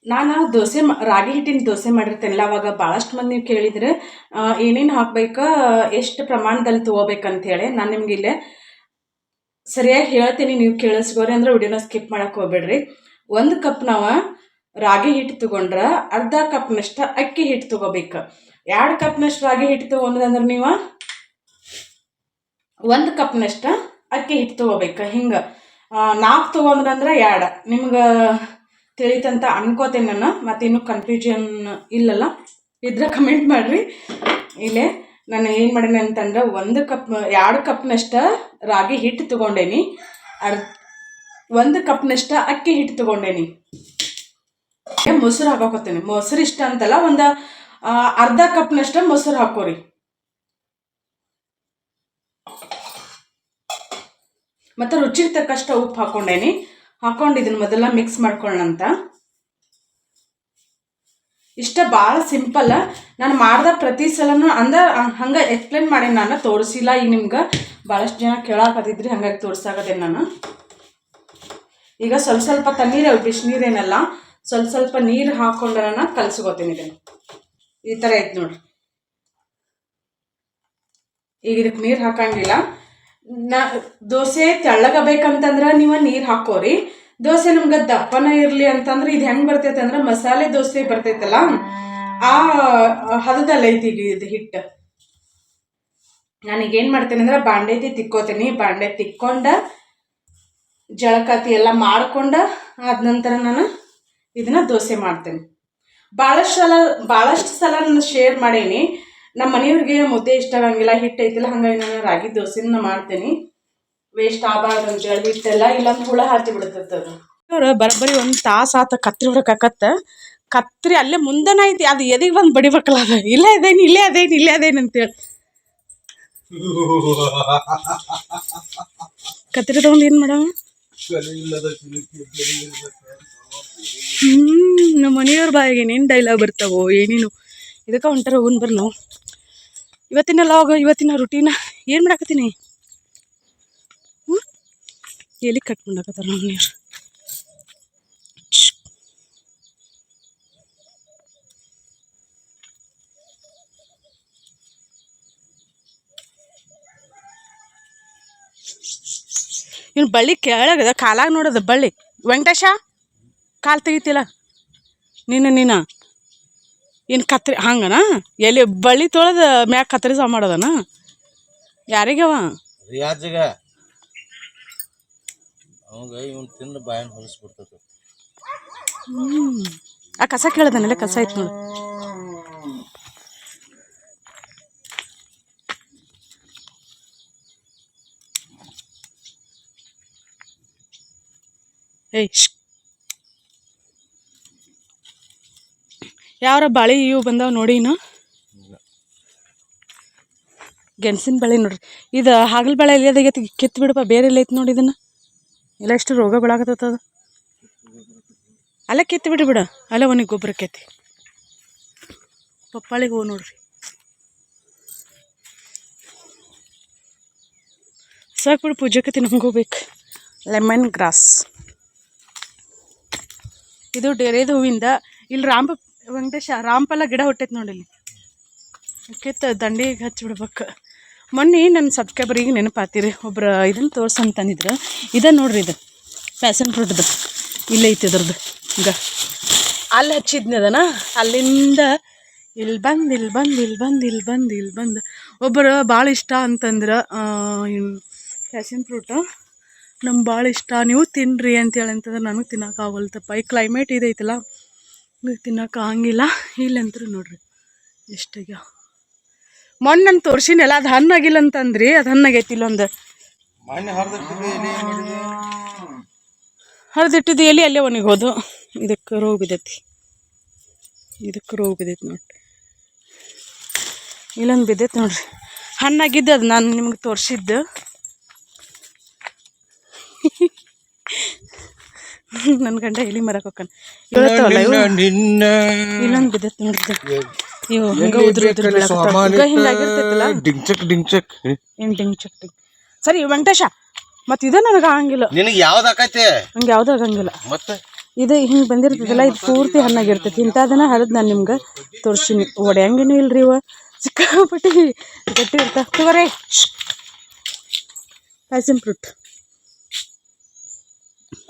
ನಾನು ದೋಸೆ ರಾಗಿ ಹಿಟ್ಟಿನ ದೋಸೆ ಮಾಡಿರ್ತೇನಲ್ಲ, ಅವಾಗ ಭಾಳಷ್ಟು ಮಂದಿ ನೀವು ಕೇಳಿದ್ರೆ ಏನೇನು ಹಾಕ್ಬೇಕು, ಎಷ್ಟು ಪ್ರಮಾಣದಲ್ಲಿ ತೊಗೋಬೇಕಂತೇಳಿ ನಾನು ನಿಮ್ಗೆ ಇಲ್ಲೇ ಸರಿಯಾಗಿ ಹೇಳ್ತೀನಿ. ನೀವು ಕೇಳಿಸ್ಕೋರಿ ಅಂದ್ರೆ ವಿಡಿಯೋನ ಸ್ಕಿಪ್ ಮಾಡಕ್ಕೆ ಹೋಗ್ಬೇಡ್ರಿ. 1 ಕಪ್ ನಾವು ರಾಗಿ ಹಿಟ್ಟು ತೊಗೊಂಡ್ರೆ ಅರ್ಧ ಕಪ್ನಷ್ಟು ಅಕ್ಕಿ ಹಿಟ್ಟು ತೊಗೋಬೇಕು. 2 ಕಪ್ನಷ್ಟು ರಾಗಿ ಹಿಟ್ಟು ತೊಗೊಂಡ್ರೆ ನೀವು 1 ಕಪ್ನಷ್ಟು ಅಕ್ಕಿ ಹಿಟ್ಟು ತೊಗೋಬೇಕು. ಹಿಂಗೆ 4 ತೊಗೊಂಡ್ರಂದ್ರೆ 2. ನಿಮ್ಗೆ ತಿಳಿತಂತ ಅನ್ಕೋತೇನೆ ನಾನು. ಮತ್ತಿನ್ನೂ ಕನ್ಫ್ಯೂಷನ್ ಇಲ್ಲಲ್ಲ, ಇದ್ರೆ ಕಮೆಂಟ್ ಮಾಡಿರಿ. ಇಲ್ಲೇ ನಾನು ಏನು ಮಾಡೀನಿ ಅಂತಂದ್ರೆ 2 ಕಪ್ನಷ್ಟು ರಾಗಿ ಹಿಟ್ಟು ತೊಗೊಂಡೇನಿ, 1 ಕಪ್ನಷ್ಟು ಅಕ್ಕಿ ಹಿಟ್ಟು ತೊಗೊಂಡೇನಿ. ಮೊಸರು ಹಾಕೋತೀನಿ. ಮೊಸರು ಇಷ್ಟ ಅಂತಲ್ಲ, ಒಂದು ಅರ್ಧ ಕಪ್ನಷ್ಟು ಮೊಸರು ಹಾಕೋರಿ. ಮತ್ತು ರುಚಿಗೆ ತಕ್ಕಷ್ಟು ಉಪ್ಪು ಹಾಕ್ಕೊಂಡೇನಿ. ಹಾಕೊಂಡು ಇದನ್ನು ಮೊದಲ ಮಿಕ್ಸ್ ಮಾಡ್ಕೊಳ್ಳೋಣಂತ. ಇಷ್ಟ ಭಾಳ ಸಿಂಪಲ್. ನಾನು ಮಾಡ್ದ ಪ್ರತಿ ಸಲನೂ ಅಂದ್ರೆ ಹಂಗೆ ಎಕ್ಸ್ಪ್ಲೇನ್ ಮಾಡೀನಿ, ನಾನು ತೋರಿಸಿಲ್ಲ. ಈಗ ನಿಮ್ಗೆ ಭಾಳಷ್ಟು ಜನ ಕೇಳಾಕತ್ತಿದ್ರಿ, ಹಂಗಾಗಿ ತೋರಿಸಾಕತ್ತೇನೆ ನಾನು. ಈಗ ಸ್ವಲ್ಪ ತಣ್ಣೀರು, ಬಿಸಿನೀರೇನಲ್ಲ, ಸ್ವಲ್ಪ ನೀರು ಹಾಕ್ಕೊಂಡು ನಾನು ಕಲಸ್ಕೋತೀನಿ. ಇದನ್ನು ಈ ಥರ ಐತೆ ನೋಡ್ರಿ. ಈಗ ಇದಕ್ಕೆ ನೀರು ಹಾಕಂಗಿಲ್ಲ. ದೋಸೆ ತೆಳ್ಳಗಬೇಕಂತಂದ್ರೆ ನೀವು ನೀರು ಹಾಕೋರಿ. ದೋಸೆ ನಮ್ಗೆ ದಪ್ಪನ ಇರಲಿ ಅಂತಂದ್ರೆ ಇದು ಹೆಂಗೆ ಬರ್ತೈತೆ ಅಂದ್ರೆ ಮಸಾಲೆ ದೋಸೆ ಬರ್ತೈತಲ್ಲ, ಆ ಹದದಲ್ಲಿ ಐತಿ ಈಗ ಇದು ಹಿಟ್ಟು. ನಾನೀಗೇನು ಮಾಡ್ತೇನೆ ಅಂದ್ರೆ ಬಾಂಡೆ ತಿಕ್ಕೋತೀನಿ. ಬಾಂಡೆ ತಿಕ್ಕೊಂಡು ಜಳಕಾತಿ ಎಲ್ಲ ಮಾಡ್ಕೊಂಡು ಆದ ನಂತರ ನಾನು ಇದನ್ನ ದೋಸೆ ಮಾಡ್ತೇನೆ. ಭಾಳಷ್ಟು ಸಲ ನಾನು ಶೇರ್ ಮಾಡೀನಿ. ನಮ್ಮ ಮನೆಯವ್ರಿಗೆ ಮುದ್ದೆ ಇಷ್ಟ ಆಗಂಗಿಲ್ಲ, ಹಿಟ್ಟು ಐತಿಲ್ಲ, ಹಾಗಾಗಿ ನಾನು ರಾಗಿ ದೋಸೆನ ಮಾಡ್ತೀನಿ. ವೇಸ್ಟ್ ಆಗಬಾರ್ದು ಅಂತೇಳಿ ಹಿಟ್ಟೆಲ್ಲ, ಇಲ್ಲಾಂದ್ರೆ ಹುಳ ಹತ್ತಿ ಬಿಡ್ತದ. ಅವ್ರು ಬರೋಬ್ಬರಿ 1 ತಾಸು ಆತ ಕತ್ರಿ ಹೊಡಕಾಕತ್ತ. ಕತ್ರಿ ಅಲ್ಲೇ ಮುಂದನ ಐತಿ, ಅದು ಎದಿಗೆ ಬಂದು ಬಡಿಬೇಕಲ್ಲ, ಅದು ಇಲ್ಲೇ ಅದೇನು ಅಂತೇಳಿ ಕತ್ರಿ ತಗೊಂಡು ಏನು ಮಾಡವ. ನಮ್ಮ ಮನೆಯವ್ರ ಬಾಯಿಗೆ ಏನೇನು ಡೈಲಾಗ್ ಬರ್ತಾವೋ ಏನೇನು. ಇದಕ್ಕೆ ಹೊಂಟಾರ, ಹೋಗೋಣ ಬರ್ರಿ ನಾವು. ಇವತ್ತಿನ ಲಾಗ್, ಇವತ್ತಿನ ರುಟೀನ ಏನು ಮಾಡಾಕತ್ತೀನಿ. ಎಲ್ಲಿ ಕಟ್ ಮಾಡಾಕತ್ತಾರ ನಮ್ಮ ಮನೆಯವ್ರು. ಇವ್ನು ಬಳ್ಳಿ ಕೆಳಗದ, ಕಾಲಾಗ ನೋಡೋದು ಬಳ್ಳಿ. ವೆಂಕಟೇಶ ಕಾಲು ತೆಗಿತಿಲ್ಲ ನೀನು ಏನು ಕತ್ರಿ ಹಂಗನ? ಎಲ್ಲಿ ಬಳ್ಳಿ ತೊಳೆದ ಮ್ಯಾಗ ಕತ್ರಿ ಸಹ ಮಾಡೋದನ? ಯಾರಿಗವ? ರಿಯಾಜ್ಗ ಅವಾಗ ಇವನು ತಿಂದು ಬಾಯನ್ ಹೊಲಿಸ್ಬಿಡ್ತದೆ. ಆ ಕಸ ಕೇಳದನಲ್ಲ, ಕಸ ಐತೆ ನೋಡು. ಏಯ್ ಯಾವ್ರ ಬಾಳಿ ಇವು ಬಂದಾವ ನೋಡಿನ. ಗೆಣಸಿನ ಬಳೆ ನೋಡ್ರಿ. ಇದು ಹಾಗಲ ಬಳೆ ಎಲ್ಲಿ ಅದಾಗೈತಿ, ಕಿತ್ತು ಬಿಡಪ್ಪ. ಬೇರೆ ಎಲ್ಲ ಐತಿ ನೋಡಿ. ಇದನ್ನು ಎಲ್ಲ ಎಷ್ಟು ರೋಗ ಬೀಳಾಕತ್ತದ. ಅಲ್ಲ ಕಿತ್ತು ಬಿಡು. ಅಲ್ಲ ಅವನಿಗೆ ಗೊಬ್ಬರಕ್ಕೈತಿ. ಪಪ್ಪಾಳಿಗೆ ಹೋಗಿ ನೋಡ್ರಿ. ಸಾಕು ಬಿಡು, ಪೂಜೆಕತಿ ನಮ್ಗೆ ಹೋಗ್ಬೇಕು. ಲೆಮನ್ ಗ್ರಾಸ್ ಇದು ಡೇರೆದು ಹೂವಿಂದ. ಇಲ್ಲಿ ವೆಂಕಟೇಶ ರಾಮಫಲ ಗಿಡ ಹುಟ್ಟೈತೆ ನೋಡಿ. ಇಲ್ಲಿ ಕಿತ್ತು ದಂಡಿಗೆ ಹಚ್ಚಿಬಿಡ್ಬೇಕು. ಮೊನ್ನೆ ನನ್ನ ಸಬ್ಸ್ಕ್ರೈಬರಿಗೆ ನೆನಪಾತೀರಿ, ಒಬ್ರು ಇದನ್ನು ತೋರ್ಸಂತಂದಿದ್ರು. ಇದನ್ನು ನೋಡ್ರಿ, ಇದು ಪ್ಯಾಷನ್ ಫ್ರೂಟ್ದು. ಇಲ್ಲೇ ಐತಿ ಇದ್ರದ್ದು. ಈಗ ಅಲ್ಲಿ ಹಚ್ಚಿದ್ನದನ, ಅಲ್ಲಿಂದ ಇಲ್ಲಿ ಬಂದು ಒಬ್ಬರು ಭಾಳ ಇಷ್ಟ ಅಂತಂದ್ರೆ ಪ್ಯಾಷನ್ ಫ್ರೂಟು ನಮ್ಗೆ ಭಾಳ ಇಷ್ಟ, ನೀವು ತಿನ್ನಿರಿ ಅಂತೇಳಿ ಅಂತಂದ್ರೆ ನನಗೆ ತಿನ್ನೋಕ್ಕಾಗಲ್ತಪ್ಪ. ಈ ಕ್ಲೈಮೇಟ್ ಇದೈತಲ್ಲ, ತಿನ್ನೋಕೆ ಆಗಂಗಿಲ್ಲ. ಇಲ್ಲಂತರೂ ನೋಡ್ರಿ ಎಷ್ಟಾಗ್ಯಾವ. ಮೊನ್ನೆ ನಾನು ತೋರ್ಸಿನೆಲ್ಲ, ಅದು ಹಣ್ಣಾಗಿಲ್ಲ ಅಂತಂದ್ರಿ, ಅದು ಹಣ್ಣಾಗೈತಿ. ಇಲ್ಲೊಂದು ಹರಿದಿಟ್ಟಿದ್ದು ಎಲ್ಲಿ ಅಲ್ಲೇ ಒಣಗಿ ಹೋದು. ಇದಕ್ಕೆ ರೋಗ ಬಿದ್ದೈತಿ, ನೋಡ್ರಿ. ಇಲ್ಲೊಂದು ಬಿದ್ದೈತಿ ನೋಡ್ರಿ, ಹಣ್ಣಾಗಿದ್ದು. ಅದು ನಾನು ನಿಮ್ಗೆ ತೋರಿಸಿದ್ದು. ನನ್ನ ಗಂಡ ಎಲ್ಲಿ ಮರಕ್ಕೆ ಹೋಗ್ತಾನೆ. ಇವತ್ತವಲ್ಲ ಇಲ್ಲೊಂದು ಬಿದ್ದೈತಿ ನೋಡ್ರಿ. ನೀವು ಹಿಂಗೆ ಹಿಂಗಾಗಿರ್ತೈತಲ್ಲ. ಏನು ಡಿಂಗ್ ಚಕ್ ಸರಿ ವೆಂಕಟೇಶ, ಮತ್ತು ಇದು ನನಗೆ ಆಗಂಗಿಲ್ಲ. ನಿನಗೆ ಯಾವ್ದು ಆಕೈತಿ? ನಂಗೆ ಯಾವ್ದು ಆಗಂಗಿಲ್ಲ. ಮತ್ತೆ ಇದು ಹಿಂಗೆ ಬಂದಿರ್ತದಲ್ಲ, ಇದು ಪೂರ್ತಿ ಹಣ್ಣಾಗಿರ್ತೈತಿ. ಇಂಥದನ್ನ ಹರಿದು ನಾನು ನಿಮ್ಗೆ ತೋರಿಸ್ತೀನಿ. ಒಡೆಯಂಗೇನು ಇಲ್ರಿ ಇವ, ಸಿಕ್ಕಾಪಟ್ಟಿ ಗಟ್ಟಿ ಇರ್ತಾವೆ. ತಗೋರಿ ಪ್ಯಾಷನ್ ಫ್ರೂಟ್.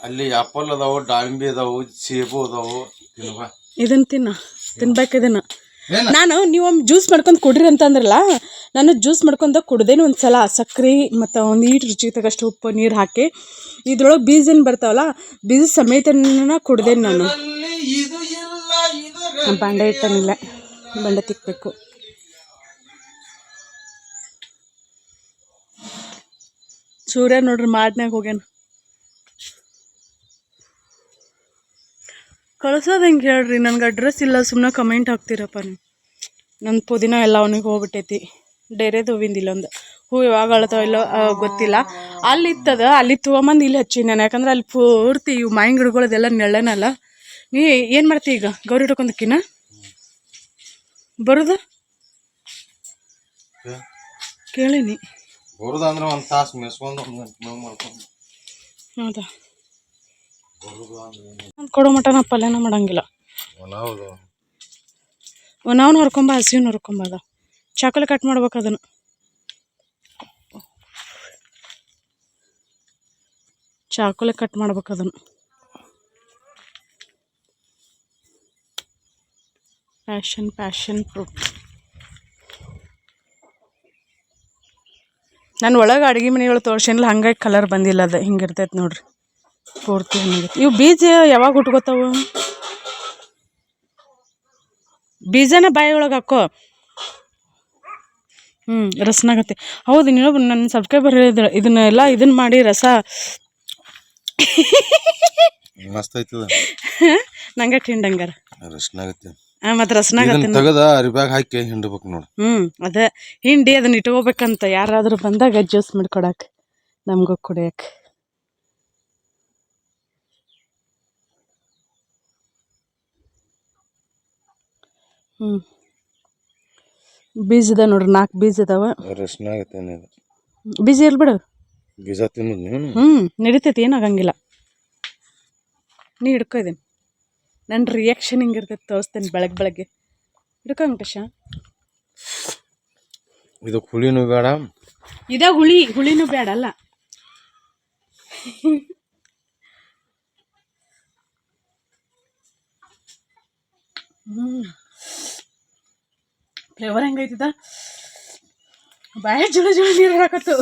ಅಲ್ಲಿ ಆಪಲ್ ಅದಾವು, ದಾಳಿಂಬೆ ಅದಾವು, ಸೇಬು ಅದಾವು. ಇದನ್ನ ತಿನ್ಬೇಕು. ಇದನ್ನ ನಾನು ನೀವೊಮ್ಮೆ ಜ್ಯೂಸ್ ಮಾಡ್ಕೊಂಡು ಕುಡ್ರಿ ಅಂತಂದ್ರಲ್ಲ, ನಾನು ಜ್ಯೂಸ್ ಮಾಡ್ಕೊಂಡು ಕುಡ್ದೇನು ಒಂದು ಸಲ. ಸಕ್ಕರೆ ಮತ್ತು ಒಂದು ಈಟು ರುಚಿಗೆ ತಗಷ್ಟು ಉಪ್ಪು ನೀರು ಹಾಕಿ ಇದ್ರೊಳಗೆ ಬೀಜ ಏನು ಬರ್ತಾವಲ್ಲ, ಬೀಜ ಸಮೇತನ ಕುಡ್ದೇನು ನಾನು. ಬಾಂಡೆ ಇಟ್ಟನಿಲ್ಲ, ಬಂಡೆ ತಿಕ್ಕಬೇಕು. ಸೂರ್ಯ ನೋಡ್ರಿ ಮಾಡ್ನ್ಯಾಗ ಹೋಗ್ಯಾನ. ಕಳ್ಸೋದು ಹೆಂಗೆ ಹೇಳ್ರಿ, ನನಗೆ ಅಡ್ರೆಸ್ ಇಲ್ಲ. ಸುಮ್ಮನೆ ಕಮೆಂಟ್ ಹಾಕ್ತೀರಪ್ಪ ನೀವು. ನನ್ನ ಪುದೀನ ಎಲ್ಲ ಅವನಿಗೆ ಹೋಗ್ಬಿಟ್ಟೈತಿ. ಡೈರೇದು ಹೂವಿಂದಿಲ್ಲ ಒಂದು ಹೂ ಯಾವಾಗ ಅಳ್ತಾವ ಇಲ್ಲೋ ಗೊತ್ತಿಲ್ಲ. ಅಲ್ಲಿ ಇತ್ತದ, ಅಲ್ಲಿ ತೊಗೊಂಬಂದು ಇಲ್ಲಿ ಹಚ್ಚಿ ನಾನು. ಯಾಕಂದ್ರೆ ಅಲ್ಲಿ ಪೂರ್ತಿ ಇವು ಮಾವಿನ ಗಿಡಗಳದೆಲ್ಲ ನೆಳ್ಳನಲ್ಲ. ನೀ ಏನು ಮಾಡ್ತಿ ಈಗ? ಗೌರಿ ಹಿಡ್ಕೊಂಡಕ್ಕಿನ ಬರೋದು ಕೇಳೀನಿ. ಬರೋದಂದ್ರೆ ಒಂದು ತಾಸು ಮೆಸ್ಕೊಂಡು ಮಾಡ್ಕೊಂಡು. ಹೌದಾ? ಕೊಡೋ ಮಟ ನಾ ಪಲ್ಯನ ಮಾಡಂಗಿಲ್ಲ. ಒಣವನ್ನ ಹೊರ್ಕೊಂಬ, ಹಸಿವನ್ನ ಹೊರ್ಕೊಂಬ. ಅದ ಚಾಕುಲಿ ಕಟ್ ಮಾಡ್ಬೇಕು. ಅದನ್ನು ಚಾಕುಲಿ ಕಟ್ ಮಾಡ್ಬೇಕು. ಅದನ್ನು ಪ್ಯಾಷನ್ ಫ್ರೂಟ್. ನಾನು ಒಳಗೆ ಅಡುಗೆ ಮನೆಗಳು ತೋರ್ಸಿಲ್ಲ, ಹಂಗಾಗಿ ಕಲರ್ ಬಂದಿಲ್ಲ. ಅದು ಹಿಂಗಿರ್ತೈತೆ ನೋಡ್ರಿ, ಪೂರ್ತಿ ಹಂಗಿರುತ್ತೆ. ಇವು ಬೀಜ ಯಾವಾಗ ಹುಟ್ಕೋತಾವು? ಬೀಜನ ಬಾಯಿ ಒಳಗೆ ಹಾಕೋ. ರಸನಾಗತ್ತೆ. ಹೌದು, ನೀನು ನನ್ನ ಸಬ್ಸ್ಕ್ರೈಬರ್ ಹೇಳಿದ್ರು ಇದನ್ನ ಮಾಡಿ ರಸ ಮಸ್ತ್ ಐತದ. ನಂಗೆ ತಿಂಡಂಗಾರ ರಸನಾಗತ್ತೆ. ಮತ್ತು ರಸನಾಗತ್ತೆ. ತೆಗದ ಅರಿಬ್ಯಾಗ ಹಾಕಿ ಹಿಂಡ್ಬೇಕು ನೋಡಿ. ಅದೇ ಹಿಂಡಿ ಅದನ್ನ ಇಟ್ಕೋಬೇಕಂತ. ಯಾರಾದರೂ ಬಂದಾಗ ಜ್ಯೂಸ್ ಮಾಡ್ಕೊಡಕ್ಕೆ, ನಮಗೂ ಕುಡಿಯಕ್ಕೆ. ಬೀಜದ ನೋಡ್ರಿ, 4 ಬೀಜ ಅದಾವ. ರಸನಾಗತ್ತೆ. ಬೀಜ ಇರ್ಲಿ ಬಿಡು. ಬೀಜ ತಿನ್ನೋದು ನೀನು? ನಡೀತೈತಿ, ಏನಾಗಂಗಿಲ್ಲ. ನೀ ಹಿಡ್ಕೊ. ಇದೀನಿ ನನ್ನ ರಿಯಾಕ್ಷನ್ ಹಿಂಗಿರ್ತೈತೆ, ತೋರಿಸ್ತೇನೆ. ಬೆಳಗ್ಗೆ ಹಿಡ್ಕೊ ವೆಂಕಟೇಶ. ಇದು ಹುಳಿನೂ ಬೇಡ, ಹುಳಿನೂ ಬೇಡ. ಅಲ್ಲ ಫ್ಲೇವರ್ ಹೆಂಗೈತಿದ? ಬಾಯ ಜುಳ ನೀರು ಹಾಕತ್ತು.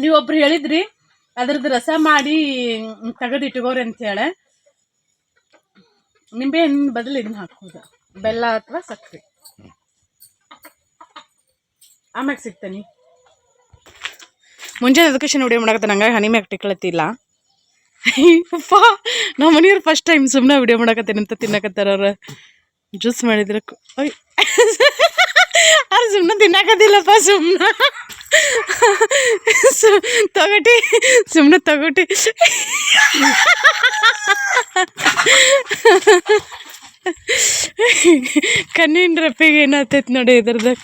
ನೀವೊಬ್ರು ಹೇಳಿದ್ರಿ ಅದ್ರದ್ದು ರಸ ಮಾಡಿ ತೆಗೆದು ಇಟ್ಕೋರಿ ಅಂತೇಳಿ. ನಿಂಬೆ ಹಣ್ಣಿನ ಬದಲು ಇದನ್ನ ಹಾಕೋದು, ಬೆಲ್ಲ ಅಥವಾ ಸಕ್ಕರೆ. ಆಮ್ಯಾಗ ಸಿಗ್ತಾನೆ. ಮುಂಜಾನೆ ಎದಕೇಶನ್ ವಿಡಿಯೋ ಮಾಡಕತ್ತ, ನಂಗಾಗಿ ಹನಿ ಮ್ಯಾಗ ಟಿಕ್ಲತ್ತಿಲ್ಲ. ಅಪ್ಪ ನಮ್ಮ ಮನೆಯವ್ರು ಫಸ್ಟ್ ಟೈಮ್ ಸುಮ್ಮನೆ ವಿಡಿಯೋ ಮಾಡಕತ್ತೇನೆ ಅಂತ ತಿನ್ನಕತ್ತಾರ. ಅವ್ರು ಜ್ಯೂಸ್ ಮಾಡಿದ್ರೆ ಅವ್ರು ಸುಮ್ಮನೆ ತಿನ್ನಕತ್ತಿಲ್ಲಪ್ಪ. ಸುಮ್ಮನೆ ತಗೊಟಿ ಕಣ್ಣಿನ ರೆಪ್ಪಿಗೆ ಏನಾಗ್ತೈತಿ ನೋಡಿ ಇದ್ರದ್ದು.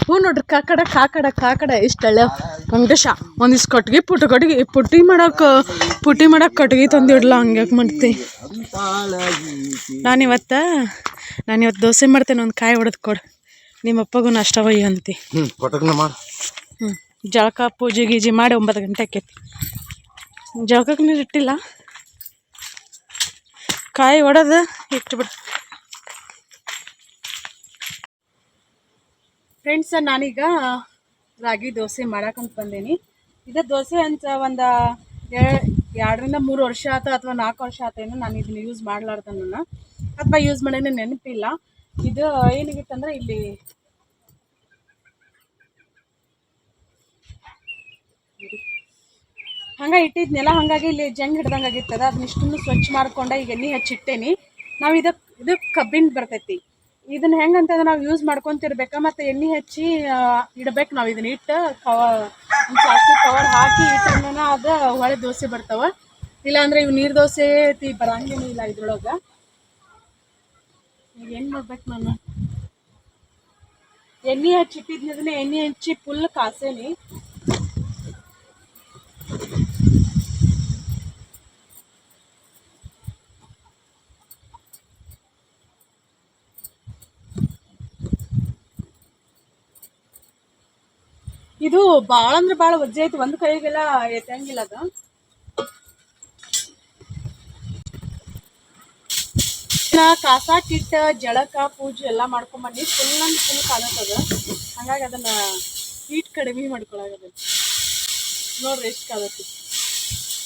ಹ್ಞೂ ನೋಡ್ರಿ, ಕಾಕಡ ಇಷ್ಟು ಹಳ್ಳ ವೆಂಕಟೇಶ. ಒಂದಿಷ್ಟು ಪುಟ್ಟಿ ಮಾಡಕ್ಕೆ ಕಟ್ಗೆ ತಂದಿಡ್ಲ. ಹಂಗ್ಯಾಕೆ ಮಾಡ್ತಿ? ನಾನಿವತ್ತು ದೋಸೆ ಮಾಡ್ತೇನೆ. ಒಂದು ಕಾಯಿ ಹೊಡೆದು ಕೊಡು, ನಿಮ್ಮಪ್ಪಗೂ ನಾಷ್ಟ ಒಯ್ಯಿ ಅಂತಿ. ಜಳಕ ಪೂಜೆ ಗೀಜೆ ಮಾಡಿ 9 ಗಂಟೆ ಆಕೈತಿ. ಜಳಕಕ್ಕೆ ನೀರು ಇಟ್ಟಿಲ್ಲ. ಕಾಯಿ ಹೊಡೆದು ಇಟ್ಬಿಡು. ಫ್ರೆಂಡ್ಸ್, ನಾನೀಗ ರಾಗಿ ದೋಸೆ ಮಾಡಕ್ಕಂತ ಬಂದೇನಿ. ಇದು ದೋಸೆ ಅಂತ ಒಂದು 2 ರಿಂದ 3 ವರ್ಷ ಆತ ಅಥವಾ 4 ವರ್ಷ ಆತೇನು ನಾನು ಇದನ್ನ ಯೂಸ್ ಮಾಡ್ಲಾರ್ದನ್ನ, ಅಥವಾ ಯೂಸ್ ಮಾಡೇನೆ ನೆನಪಿಲ್ಲ. ಇದು ಏನಾಗಿತ್ತಂದ್ರೆ, ಇಲ್ಲಿ ಹಂಗೆ ಇಟ್ಟಿದ್ನೆಲ್ಲ, ಹಾಗಾಗಿ ಇಲ್ಲಿ ಜಂಗ್ ಹಿಡ್ದಂಗೆ ಆಗಿರ್ತದ. ಅದನ್ನ ಇಷ್ಟನ್ನು ಸ್ವಚ್ಛ ಮಾಡ್ಕೊಂಡು ಈಗ ಎಣ್ಣೆ ಹಚ್ಚಿಟ್ಟೇನಿ. ನಾವು ಇದು ಕಬ್ಬಿನ ಬರ್ತೈತಿ. ಇದನ್ನ ಹೆಂಗಂತಂದ್ರೆ ನಾವು ಯೂಸ್ ಮಾಡ್ಕೊತಿರ್ಬೇಕು, ಮತ್ತು ಎಣ್ಣೆ ಹಚ್ಚಿ ಇಡ್ಬೇಕು. ನಾವು ಇದನ್ನ ಇಟ್ಟು ಪ್ಲಾಸ್ಟಿಕ್ ಕವರ್ ಹಾಕಿ ಇಟ್ಟನ ಅದು ಹೊಳೆ ದೋಸೆ ಬರ್ತಾವ. ಇಲ್ಲಾಂದ್ರೆ ಇವು ನೀರು ದೋಸೆ ಬರಂಗೇನೂ ಇಲ್ಲ ಇದ್ರೊಳಗೆ. ಏನು ಮಾಡ್ಬೇಕು ನಾನು? ಎಣ್ಣೆ ಹಚ್ಚಿಟ್ಟಿದ್ನಿ, ಅದನ್ನ ಎಣ್ಣೆ ಹಚ್ಚಿ ಫುಲ್ ಕಾಸೇನಿ. ಇದು ಭಾಳ ಅಂದ್ರೆ ಭಾಳ ವಜ್ಜೆ ಐತಿ, ಒಂದು ಕೈಗೆಲ್ಲ ಎತ್ತಂಗಿಲ್ಲ ಅದು. ಕಾಸಾಕಿಟ್ಟ ಜಳಕ ಪೂಜೆ ಎಲ್ಲ ಮಾಡ್ಕೊಂಬಂದು ಫುಲ್ ಅಂದ್ರೆ ಫುಲ್ ಕಾಲತ್ತದ. ಹಂಗಾಗಿ ಅದನ್ನ ಹೀಟ್ ಕಡಿಮೆ ಮಾಡ್ಕೊಳಗದ. ನೋಡ್ರಿ ಎಷ್ಟು ಕಾಲತ್ತಿ.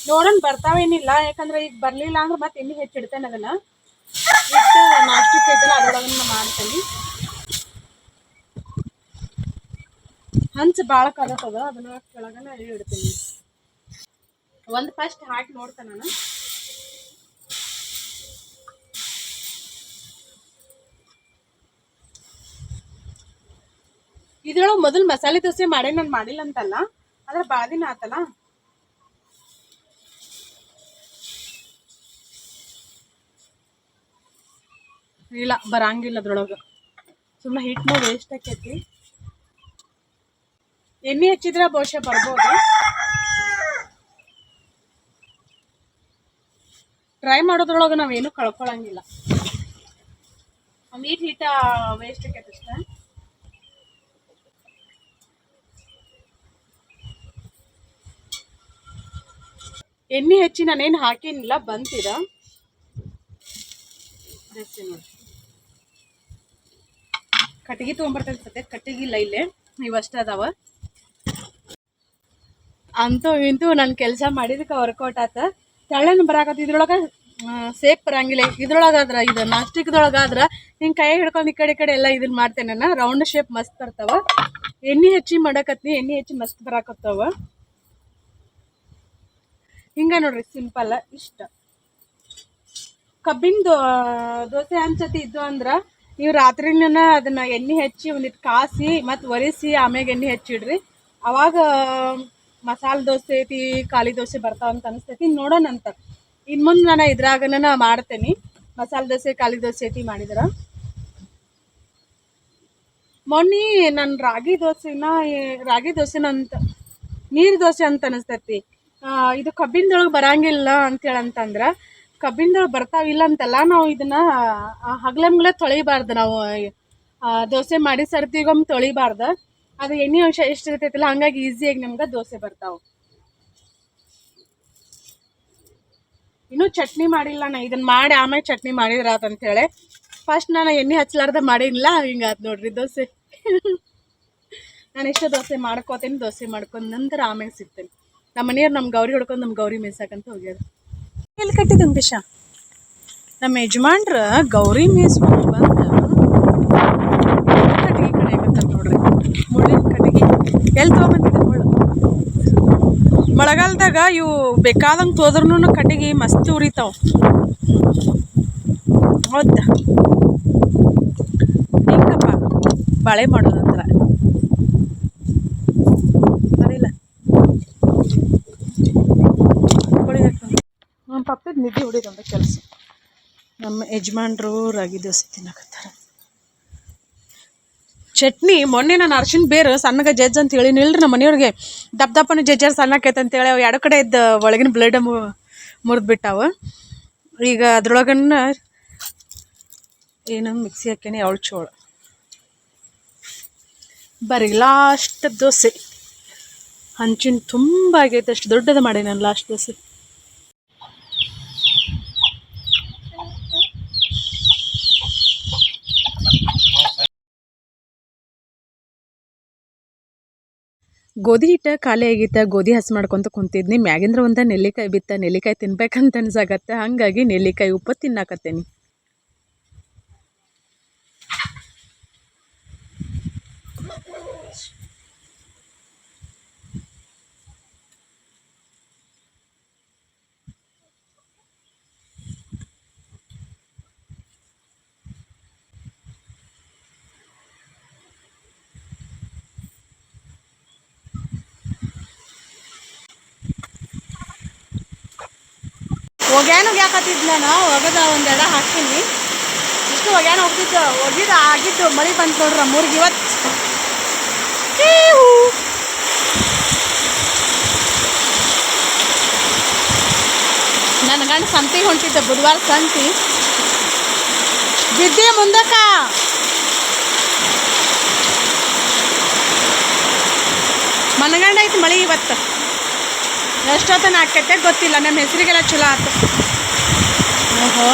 ನೋಡೋಣ ಬರ್ತಾವೇನಿಲ್ಲ, ಯಾಕಂದ್ರೆ ಈಗ ಬರ್ಲಿಲ್ಲ ಅಂದ್ರೆ ಮತ್ತೆ ಎಣ್ಣೆ ಹೆಚ್ಚಿಡ್ತೇನೆ. ಅದನ್ನ ಇಟ್ಟು ನಾಷ್ಟಿಕ್ ಐತಲ್ಲ ಅದ್ರೊಳಗನ್ನ ಮಾಡ್ತೇನೆ. ಹಂಚ್ ಭಾಳ ಕಾಲತ್ತದ, ಅದನ್ನ ಕೆಳಗನ ಇಡ್ತೀನಿ. ಒಂದು ಫಸ್ಟ್ ಹಾಕಿ ನೋಡ್ತೇನೆ ನಾನು. ಇದ್ರೊಳಗೆ ಮೊದಲು ಮಸಾಲೆ ದೋಸೆ ಮಾಡಿ ನಾನು ಮಾಡಿಲ್ಲ ಅಂತಲ್ಲ, ಆದ್ರೆ ಭಾಳ ದಿನ ಆತಲ್ಲ. ಇಲ್ಲ ಬರಂಗಿಲ್ಲ ಅದ್ರೊಳಗೆ, ಸುಮ್ಮನೆ ಹಿಟ್ನು ವೇಸ್ಟ್ ಆಕೈತಿ. ಎಣ್ಣೆ ಹಚ್ಚಿದ್ರೆ ಬಹುಶಃ ಬರ್ಬೋದು. ಟ್ರೈ ಮಾಡೋದ್ರೊಳಗೆ ನಾವೇನು ಕಳ್ಕೊಳಂಗಿಲ್ಲ. ನೀಟ್ ಹಿಟ್ಟ ವೇಸ್ಟ್ ಆಕೈತಿ ಅಷ್ಟೇ. ಎಣ್ಣೆ ಹಚ್ಚಿ ನಾನೇನು ಹಾಕೇನಿಲ್ಲ, ಬಂತೀರ ನೋಡಿ. ಕಟ್ಟಿಗೆ ತೊಗೊಂಬರ್ತೇನೆ ಸದ್ಯ, ಕಟ್ಟಿಗೆ ಇಲ್ಲ ಇಲ್ಲೇ, ಇವಷ್ಟೇ ಅದಾವ. ಅಂತೂ ಇಂತೂ ನನ್ನ ಕೆಲಸ ಮಾಡಿದಕ್ಕೆ ವರ್ಕೌಟ್ ಆತ. ತೆಳ್ಳನ ಬರಾಕತ್ತ. ಇದ್ರೊಳಗೆ ಸೇಫ್ ಬರಂಗಿಲ್ಲ. ಇದ್ರೊಳಗಾದ್ರೆ ಇದು ನಾಸ್ಟಿಕ್ದೊಳಗಾದ್ರೆ ಹಿಂಗೆ ಕೈ ಹಿಡ್ಕೊಂಡು ಈ ಕಡೆ ಎಲ್ಲ ಇದನ್ನ ಮಾಡ್ತೇನೆ ನಾನು. ರೌಂಡ್ ಶೇಪ್ ಮಸ್ತ್ ಬರ್ತಾವ. ಎಣ್ಣೆ ಹಚ್ಚಿ ಮಾಡಕತ್ನಿ, ಎಣ್ಣೆ ಹಚ್ಚಿ ಮಸ್ತ್ ಬರಾಕತ್ತಾವ. ಹಿಂಗ ನೋಡ್ರಿ, ಸಿಂಪಲ್ ಇಷ್ಟ. ಕಬ್ಬಿನ ದೋಸೆ ಹಂಚತಿ ಇದ್ದು ಅಂದ್ರೆ ನೀವು ರಾತ್ರಿನ ಅದನ್ನ ಎಣ್ಣೆ ಹಚ್ಚಿ ಒಂದಿಟ್ಟು ಕಾಸಿ ಮತ್ತು ಒರೆಸಿ ಆಮ್ಯಾಗ ಎಣ್ಣೆ ಹಚ್ಚಿಡ್ರಿ. ಅವಾಗ ಮಸಾಲೆ ದೋಸೆ ಐತಿ, ಖಾಲಿ ದೋಸೆ ಬರ್ತಾವ ಅಂತ ಅನಿಸ್ತೈತಿ. ನೋಡೋಣ ಅಂತ. ಇನ್ನು ಮುಂದೆ ನಾನು ಇದ್ರಾಗನ ಮಾಡ್ತೇನೆ. ಮಸಾಲೆ ದೋಸೆ ಖಾಲಿ ದೋಸೆ ಐತಿ ಮಾಡಿದ್ರೆ. ಮೊನ್ನೆ ನಾನು ರಾಗಿ ದೋಸೆನ ಅಂತ ನೀರು ದೋಸೆ ಅಂತ ಅನಿಸ್ತೈತಿ. ಇದು ಕಬ್ಬಿನದೊಳಗೆ ಬರಂಗಿಲ್ಲ ಅಂತೇಳಂತಂದ್ರೆ, ಕಬ್ಬಿನದೊಳಗೆ ಬರ್ತಾವಿಲ್ಲ ಅಂತಲ್ಲ. ನಾವು ಇದನ್ನ ಹಗ್ಲಮ್ಲೆ ತೊಳಿಬಾರ್ದು. ನಾವು ದೋಸೆ ಮಾಡಿ ಸರ್ತಿಗೊಮ್ಮೆ ತೊಳಿಬಾರ್ದು. ಅದು ಎಣ್ಣೆ ಅಂಶ ಎಷ್ಟು ಇರ್ತೈತಿಲ್ಲ, ಹಂಗಾಗಿ ಈಸಿಯಾಗಿ ನಮ್ಗೆ ದೋಸೆ ಬರ್ತಾವೆ. ಇನ್ನೂ ಚಟ್ನಿ ಮಾಡಿಲ್ಲ. ನಾ ಇದನ್ನ ಮಾಡಿ ಆಮೇಲೆ ಚಟ್ನಿ ಮಾಡಿದ್ರ ಅಂತೇಳಿ ಫಸ್ಟ್ ನಾನು ಎಣ್ಣೆ ಹಚ್ಚಲಾರ್ದ ಮಾಡಿಲ್ಲ. ಹಿಂಗಾದ್ ನೋಡ್ರಿ ದೋಸೆ. ನಾನು ಇಷ್ಟ ದೋಸೆ ಮಾಡ್ಕೋತೀನಿ. ದೋಸೆ ಮಾಡ್ಕೊಂಡು ನಂತರ ಆಮೇಲೆ ಸಿಗ್ತೇನೆ. ನಮ್ಮ ಮನೆಯವ್ರು ನಮ್ಮ ಗೌರಿ ಹೊಡ್ಕೊಂಡು ನಮ್ಮ ಗೌರಿ ಮೇಯ್ಸಕ್ಕಂತ ಹೋಗ್ಯಾರ. ಎಲ್ಲಿ ಕಟ್ಟಿದ್ದು ಬಿಷ ನಮ್ಮ ಯಜಮಾನ್ರ ಗೌರಿ ಮೇಯ್ಸ್ಕೊಂಡು ಬಂದು ಕಟ್ಟಿಗೆ ಕಡೆ ಆಗತ್ತಾರೆ ನೋಡ್ರಿ. ಮುಳ್ಳಿನ ಕಟ್ಟಿಗೆ ಎಲ್ಲಿ ತೊಗೊಂಬಂದಿದ್ದೆ ಮುಳ್ಳು. ಮಳೆಗಾಲದಾಗ ಇವು ಬೇಕಾದಂಗೆ ತೋದ್ರೂ ಕಟ್ಟಿಗೆ ಮಸ್ತ್ ಉರಿತಾವ. ಹೌದಾ? ಹೆಂಗಪ್ಪ ಬಾಳೆ ಮಾಡೋದಂದ್ರೆ ಅದಿಲ್ಲ. ನಮ್ಮ ಪಪ್ಪದ ನಿದ್ದೆ ಹೊಡಿದಂಥ ಕೆಲಸ. ನಮ್ಮ ಯಜಮಾನ್ರು ರಾಗಿ ದೋಸೆ ತಿನ್ನಕತ್ತಾರೆ. ಚಟ್ನಿ ಮೊನ್ನೆ ನಾನು ಅರ್ಶಿನ ಬೇರು ಸಣ್ಣಗೆ ಜಜ್ಜ್ ಅಂತ ಹೇಳಿ ನಿಲ್ರಿ. ನಮ್ಮ ಮನೆಯವ್ರಿಗೆ ದಪ್ಪನ ಜಜ್ಜರ್ ಸಣ್ಣಕೈತೆ ಅಂತೇಳಿ ಅವು ಎರಡು ಕಡೆ ಇದ್ದ ಒಳಗಿನ ಬ್ಲಡ್ ಮುರಿದ್ಬಿಟ್ಟಾವ. ಈಗ ಅದ್ರೊಳಗನ್ನ ಏನು ಮಿಕ್ಸಿ ಹಾಕೇನೆ ಅವಳು ಚೋಳು. ಬರೀ ಲಾಸ್ಟ್ ದೋಸೆ ಹಂಚಿನ ತುಂಬ ಆಗೈತೆ. ಅಷ್ಟು ದೊಡ್ಡದು ಮಾಡಿ ನಾನು ಲಾಸ್ಟ್ ದೋಸೆ. ಗೋಧಿ ಹಿಟ್ಟು ಖಾಲಿ ಆಗಿತ್ತ. ಗೋಧಿ ಹಸಿ ಮಾಡ್ಕೊತ ಕುಂತಿದ್ನಿ. ಮ್ಯಾಗಿಂದ್ರ ಒಂದು ನೆಲ್ಲಿಕಾಯಿ ಬಿತ್ತ. ನೆಲ್ಲಿಕಾಯಿ ತಿನ್ಬೇಕಂತ ಅನ್ಸಾಕತ್ತೆ. ಹಾಗಾಗಿ ನೆಲ್ಲಿಕಾಯಿ ಉಪ್ಪು ತಿನ್ನಾಕತ್ತೇನಿ. ಒಗ್ಯಾನು ಯಾಕತ್ತಿದ್ ನಾನು ಒಗದ ಒಂದೆರಡು ಹಾಕ್ತೀನಿ. ಇಷ್ಟ ಗ್ಯಾಸ್ ಒಗ್ಯಾನ ಹೋಗಿದ್ದು ಆಗಿದ್ದು ಮಳೆ ಬಂತು ನೋಡ್ರಿ ನಮ್ಮೂರಿಗೆ ಇವತ್ತು. ನನ್ನ ಗಂಡ ಸಂತಿಗೆ ಹೊಂಟಿದ್ದೆ ಬುಧವಾರ ಸಂತಿ ಬಿದ್ದೆ ಮುಂದಕ್ಕ ಮನಗಂಡ ಐತಿ ಮಳೆ ಇವತ್ತು. ಎಷ್ಟೊತ್ತನ ಆಕೈತೆ ಗೊತ್ತಿಲ್ಲ, ನಮ್ಮ ಹೆಸರಿಗೆಲ್ಲ ಚಲೋ ಆಯ್ತು. ಓಹೋ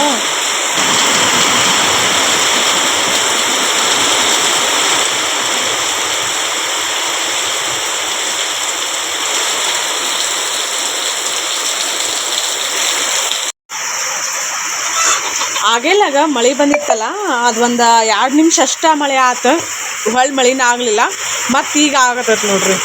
ಆಗೇಲಾಗ ಮಳೆ ಬಂದಿತ್ತಲ್ಲ, ಅದು ಒಂದು 2 ನಿಮಿಷ ಅಷ್ಟ ಮಳೆ ಆತು, ಹೊಳ್ಳಿ ಮಳಿನ ಆಗಲಿಲ್ಲ. ಮತ್ತು ಈಗ ಆಗತ್ತೈತೆ ನೋಡ್ರಿ.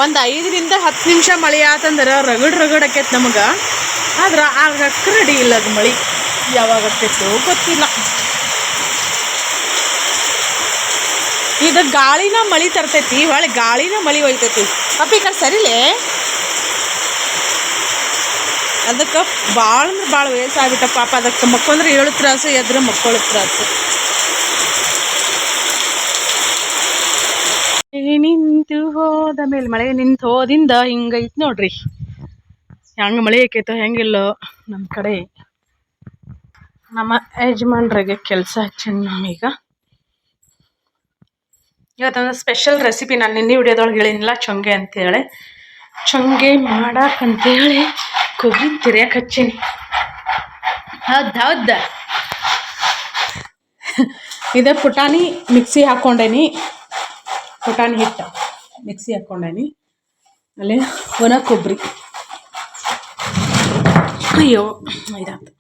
ಒಂದು 5ರಿಂದ 10 ನಿಮಿಷ ಮಳೆ ಆತಂದ್ರೆ ರಗಡ್ ಆಕೈತೆ ನಮಗೆ. ಆದ್ರೆ ಆಗಕ್ಕೆ ರೆಡಿ ಇಲ್ಲ ಅದು ಮಳೆ. ಯಾವಾಗ ಆಕೈತೋ ಗೊತ್ತಿಲ್ಲ. ಇದು ಗಾಳಿನ ಮಳೆ ತರ್ತೈತಿ, ಹೊಳ್ಳಿ ಗಾಳಿನ ಮಳೆ ಒಯ್ತೈತಿ. ಅಪ್ಪಿ ಕಡೆ ಸರಿಲೇ ಅದಕ್ಕೆ ಭಾಳ ಅಂದ್ರೆ ಭಾಳ ವಯಸ್ಸು ಆಗ್ಬಿಟ್ಟ ಪಾಪ. ಅದಕ್ಕೆ ಮಕ್ಕೊಂದ್ರೆ 7 ತ್ರಾಸು, ಎದ್ರೆ ಮಕ್ಕಳ ತ್ರಾಸು. ನಿಂತು ಹೋದ ಮೇಲೆ ಮಳೆ ನಿಂತು ಹೋದಿಂದ ಹಿಂಗೈತೆ ನೋಡ್ರಿ. ಹೆಂಗೆ ಮಳೆ ಆಕೈತೋ ಹೆಂಗಿಲ್ಲೋ ನಮ್ಮ ಕಡೆ. ನಮ್ಮ ಯಜಮಾನ್ರಿಗೆ ಕೆಲಸ ಹಚ್ಚಿ ನಾವೀಗ ಇವತ್ತೊಂದು ಸ್ಪೆಷಲ್ ರೆಸಿಪಿ ನಾನು ನಿನ್ನೆ ವಿಡಿಯೋದೊಳಗೆ ಹೇಳಿನಿಲ್ಲ, ಚೊಂಗೆ ಅಂತೇಳಿ. ಚೊಂಗೆ ಮಾಡಕ್ಕಂತೇಳಿ ಕೊಬ್ಬರಿ ತಿರ್ಯಾಕೆ ಹಚ್ಚೀನಿ. ಹೌದು ಇದು ಪುಟಾಣಿ ಮಿಕ್ಸಿ ಹಾಕ್ಕೊಂಡೇನಿ. ಪುಟಾಣಿ ಹಿಟ್ಟು ಮಿಕ್ಸಿ ಹಾಕ್ಕೊಂಡೇನಿ. ಅಲ್ಲಿ ಒಣ ಕೊಬ್ಬರಿ. ಅಯ್ಯೋ ಇದಾಯ್ತು.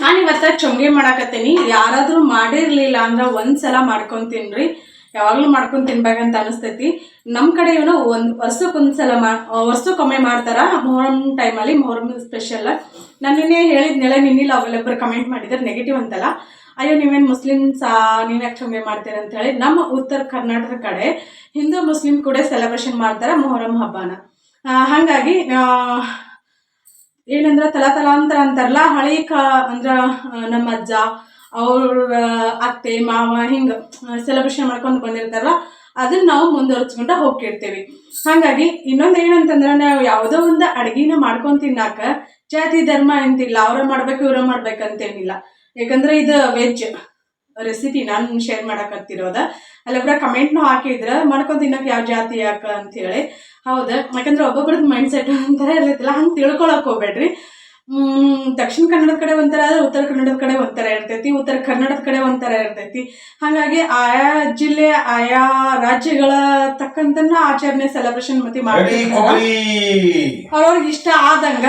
ನಾನಿವತ್ತು ಚೊಂಗೆ ಮಾಡಾಕತ್ತೀನಿ. ಯಾರಾದರೂ ಮಾಡಿರಲಿಲ್ಲ ಅಂದ್ರೆ ಒಂದ್ಸಲ ಮಾಡ್ಕೊತೀನ್ರಿ. ಯಾವಾಗಲೂ ಮಾಡ್ಕೊಂಡು ತಿನ್ಬೇಕಂತ ಅನಿಸ್ತೈತಿ. ನಮ್ಮ ಕಡೆ ಇವನು ವರ್ಷಕ್ಕೊಂದ್ಸಲ ವರ್ಷಕ್ಕೊಮ್ಮೆ ಮಾಡ್ತಾರ. ಮೊಹರಂ ಟೈಮಲ್ಲಿ, ಮೊಹರಂ ಸ್ಪೆಷಲ್. ನಾನು ನಿನ್ನೆ ಹೇಳಿದ್ನೆಲ್ಲ, ನಿನ್ನಿಲ್ಲ ಅವೆಲ್ಲಬ್ಬರು ಕಮೆಂಟ್ ಮಾಡಿದ್ರೆ ನೆಗೆಟಿವ್ ಅಂತಲ್ಲ, ಅಯ್ಯೋ ನೀವೇನು ಮುಸ್ಲಿಮ್ಸಾ, ನೀವು ಯಾಕೆ ಚೊಂಗೆ ಮಾಡ್ತೀರ ಅಂತ ಹೇಳಿ. ನಮ್ಮ ಉತ್ತರ ಕರ್ನಾಟಕದ ಕಡೆ ಹಿಂದೂ ಮುಸ್ಲಿಂ ಕೂಡ ಸೆಲೆಬ್ರೇಷನ್ ಮಾಡ್ತಾರೆ ಮೊಹರಂ ಹಬ್ಬನ. ಹಾಗಾಗಿ ಏನಂದ್ರೆ ತಲಾಂತರ ಅಂತಾರಲ್ಲ, ಅಂದ್ರೆ ನಮ್ಮ ಅಜ್ಜ ಅವ್ರ ಅತ್ತೆ ಮಾವ ಹಿಂಗೆ ಸೆಲೆಬ್ರೇಷನ್ ಮಾಡ್ಕೊಂಡು ಬಂದಿರ್ತಾರಲ್ಲ, ಅದನ್ನ ನಾವು ಮುಂದುವರ್ಸ್ಕೊಂಡ ಹೋಗ್ತಿರ್ತೀವಿ. ಹಾಗಾಗಿ ಇನ್ನೊಂದು ಏನಂತಂದ್ರೆ, ನಾವು ಯಾವುದೋ ಒಂದು ಅಡುಗೆನ ಮಾಡ್ಕೊಂಡು ತಿನ್ನಾಕ ಜಾತಿ ಧರ್ಮ ಅಂತಿಲ್ಲ. ಅವ್ರ ಮಾಡ್ಬೇಕು ಇವ್ರ ಮಾಡ್ಬೇಕಂತೇನಿಲ್ಲ. ಯಾಕಂದ್ರೆ ಇದು ವೆಜ್ ರೆಸಿಪಿ ನಾನು ಶೇರ್ ಮಾಡಕತ್ತಿರೋದ. ಅಲ್ಲೊಬ್ರ ಕಮೆಂಟ್ನು ಹಾಕಿದ್ರೆ ಮಾಡ್ಕೊಂಡು ತಿನ್ನಕ್ಕೆ ಯಾವ ಜಾತಿ ಯಾಕ ಅಂತೇಳಿ. ಹೌದು, ಯಾಕಂದ್ರೆ ಒಬ್ಬೊಬ್ರದ್ದು ಮೈಂಡ್ ಸೆಟ್ ಒಂಥರ ಇರ್ತೈತಿಲ್ಲ, ಹಂಗೆ ತಿಳ್ಕೊಳಕ್ ಹೋಗ್ಬೇಡ್ರಿ. ದಕ್ಷಿಣ ಕನ್ನಡದ ಕಡೆ ಒಂಥರ ಆದ್ರೆ ಉತ್ತರ ಕನ್ನಡದ ಕಡೆ ಒಂಥರ ಇರ್ತೈತಿ, ಉತ್ತರ ಕನ್ನಡದ ಕಡೆ ಒಂಥರ ಇರ್ತೈತಿ. ಹಾಗಾಗಿ ಆಯಾ ಜಿಲ್ಲೆ ಆಯಾ ರಾಜ್ಯಗಳ ತಕ್ಕಂತನ್ನ ಆಚರಣೆ ಸೆಲೆಬ್ರೇಷನ್ ಮತ್ತೆ ಮಾಡ್ತಿರ್ತಾರ. ಅವ್ರವ್ರಿಗೆ ಇಷ್ಟ ಆದಂಗ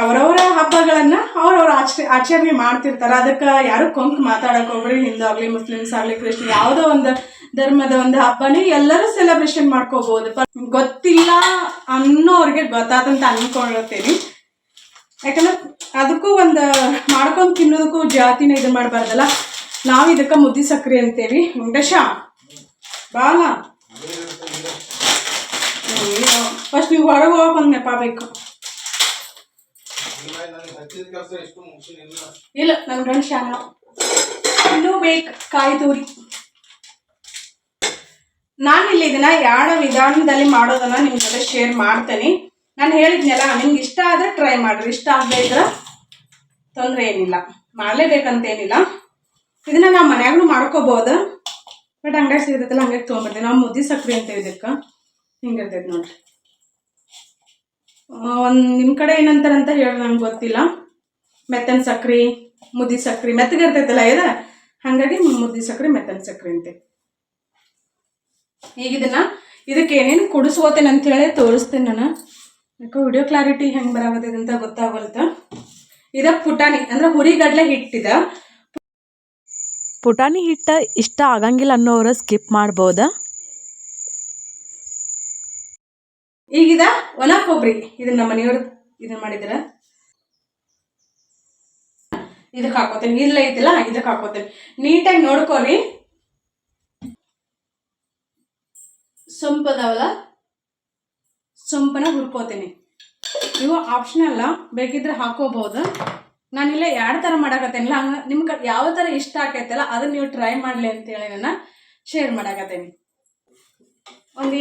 ಅವರವರ ಹಬ್ಬಗಳನ್ನ ಅವ್ರವ್ರ ಆಚರಣೆ ಮಾಡ್ತಿರ್ತಾರ. ಅದಕ್ಕೆ ಯಾರು ಕೊಂಕ್ ಮಾತಾಡಕ್ ಹೋಗ್ರಿ. ಹಿಂದೂ ಆಗ್ಲಿ, ಮುಸ್ಲಿಮ್ಸ್ ಆಗ್ಲಿ, ಕ್ರಿಶ್ಚಿಯನ್, ಯಾವುದೋ ಒಂದು ಧರ್ಮದ ಒಂದು ಹಬ್ಬನೇ ಎಲ್ಲರೂ ಸೆಲೆಬ್ರೇಷನ್ ಮಾಡ್ಕೋಬಹುದು. ಗೊತ್ತಿಲ್ಲ ಅನ್ನೋರ್ಗೆ ಗೊತ್ತಾದಂತ ಅನ್ಕೊಂಡಿರ್ತೀನಿ. ಯಾಕಂದ್ರೆ ಅದಕ್ಕೂ ಒಂದು ಮಾಡ್ಕೊಂಡು ತಿನ್ನೋದಕ್ಕೂ ಜಾತಿನ ಇದು ಮಾಡಬಾರ್ದಲ್ಲ. ನಾವು ಇದಕ್ಕೆ ಮುದ್ದೆ ಸಕ್ರೆ ಅಂತೇವಿ. ವೆಂಕಟೇಶ ಬಾಲ ಫಸ್ಟ್ ನೀವು ಹೊರಗೆ ಹೋಗಕ್ಕೆ ಒಂದು ನೆಪ ಬೇಕು. ಇಲ್ಲ ನನ್ನ ಗಂಡ ಶಾನ ಇನ್ನೂ ಬೇಕು ಕಾಯಿ ತೂರಿ. ನಾನಿಲ್ಲಿ ಇದನ್ನ ಯಾವ ವಿಧಾನದಲ್ಲಿ ಮಾಡೋದನ್ನ ನಿಮ್ಮ ಜೊತೆ ಶೇರ್ ಮಾಡ್ತೇನೆ. ನಾನು ಹೇಳಿದ್ನಲ್ಲ, ನಿಮ್ಗೆ ಇಷ್ಟ ಆದರೆ ಟ್ರೈ ಮಾಡಿರಿ, ಇಷ್ಟ ಆಗದೆ ಇದ್ರೆ ತೊಂದರೆ ಏನಿಲ್ಲ, ಮಾಡಲೇಬೇಕಂತೇನಿಲ್ಲ. ಇದನ್ನ ನಾವು ಮನ್ಯಾಗೂ ಮಾಡ್ಕೋಬೋದು. ಬಟ್ ಅಂಗಡಿ ಸಿಗತೈತಲ್ಲ ಹಂಗಾಗಿ ತೊಗೊಂಬರ್ತೀವಿ. ನಾವು ಮುದ್ದೆ ಸಕ್ರೆ ಅಂತೇವಿ ಇದಕ್ಕೆ. ಹಿಂಗಿರ್ತೈತೆ ನೋಡ್ರಿ. ನಿಮ್ಮ ಕಡೆ ಏನಂತಾರಂತ ಹೇಳಿ ನಂಗೆ ಗೊತ್ತಿಲ್ಲ. ಮೆತ್ತನ ಸಕ್ರೆ, ಮುದ್ದೆ ಸಕ್ರೆ ಮೆತ್ತಗೆ ಇರ್ತೈತಲ್ಲ ಇದು, ಹಾಗಾಗಿ ಮುದ್ದೆ ಸಕ್ರೆ ಮೆತ್ತನ ಸಕ್ರೆ ಅಂತೇವೆ. ಈಗ ಇದಕ್ಕೆ ಏನೇನು ಕುಡಿಸ್ಕೋತೇನೆ ಅಂತ ಹೇಳಿ ತೋರಿಸ್ತೇನೆ ನಾನು. ಯಾಕೋ ವಿಡಿಯೋ ಕ್ಲಾರಿಟಿ ಹೆಂಗೆ ಬರಾಕತ್ತೈತೆ ಅಂತ ಗೊತ್ತಾಗಲ್ತ. ಇದು ಪುಟಾಣಿ ಅಂದ್ರೆ ಹುರಿಗಡ್ಲೆ ಹಿಟ್ಟಿದ. ಪುಟಾಣಿ ಹಿಟ್ಟು ಇಷ್ಟ ಆಗಂಗಿಲ್ಲ ಅನ್ನೋರು ಸ್ಕಿಪ್ ಮಾಡ್ಬೋದ. ಈಗಿದ ಒಣ ಕೊಬ್ಬರಿ, ಇದನ್ನ ನಮ್ಮ ಮನೆಯವರು ಇದನ್ನ ಮಾಡಿದ್ರ. ಇದಕ್ಕೆ ಹಾಕೋತೇನೆ. ಇಲ್ಲ ಐತಿಲ್ಲ ಇದಕ್ಕೆ ಹಾಕೋತೇನೆ. ನೀಟಾಗಿ ನೋಡ್ಕೊರಿ. ಸೊಂಪದವಲ್ಲ, ಸೊಂಪನ ಹುರ್ಕೋತೇನೆ. ಇವು ಆಪ್ಷನಲ್ಲ, ಬೇಕಿದ್ರೆ ಹಾಕೋಬಹುದು. ನಾನಿಲ್ಲ 2 ಥರ ಮಾಡಾಕತ್ತೇನಿಲ್ಲ, ಹಂಗೆ ನಿಮ್ಗೆ ಯಾವ ಥರ ಇಷ್ಟ ಆಕೈತಲ್ಲ ಅದನ್ನ ನೀವು ಟ್ರೈ ಮಾಡಲಿ ಅಂತೇಳಿ ನಾನು ಶೇರ್ ಮಾಡಾಕತ್ತೇನಿ. ಒಂದು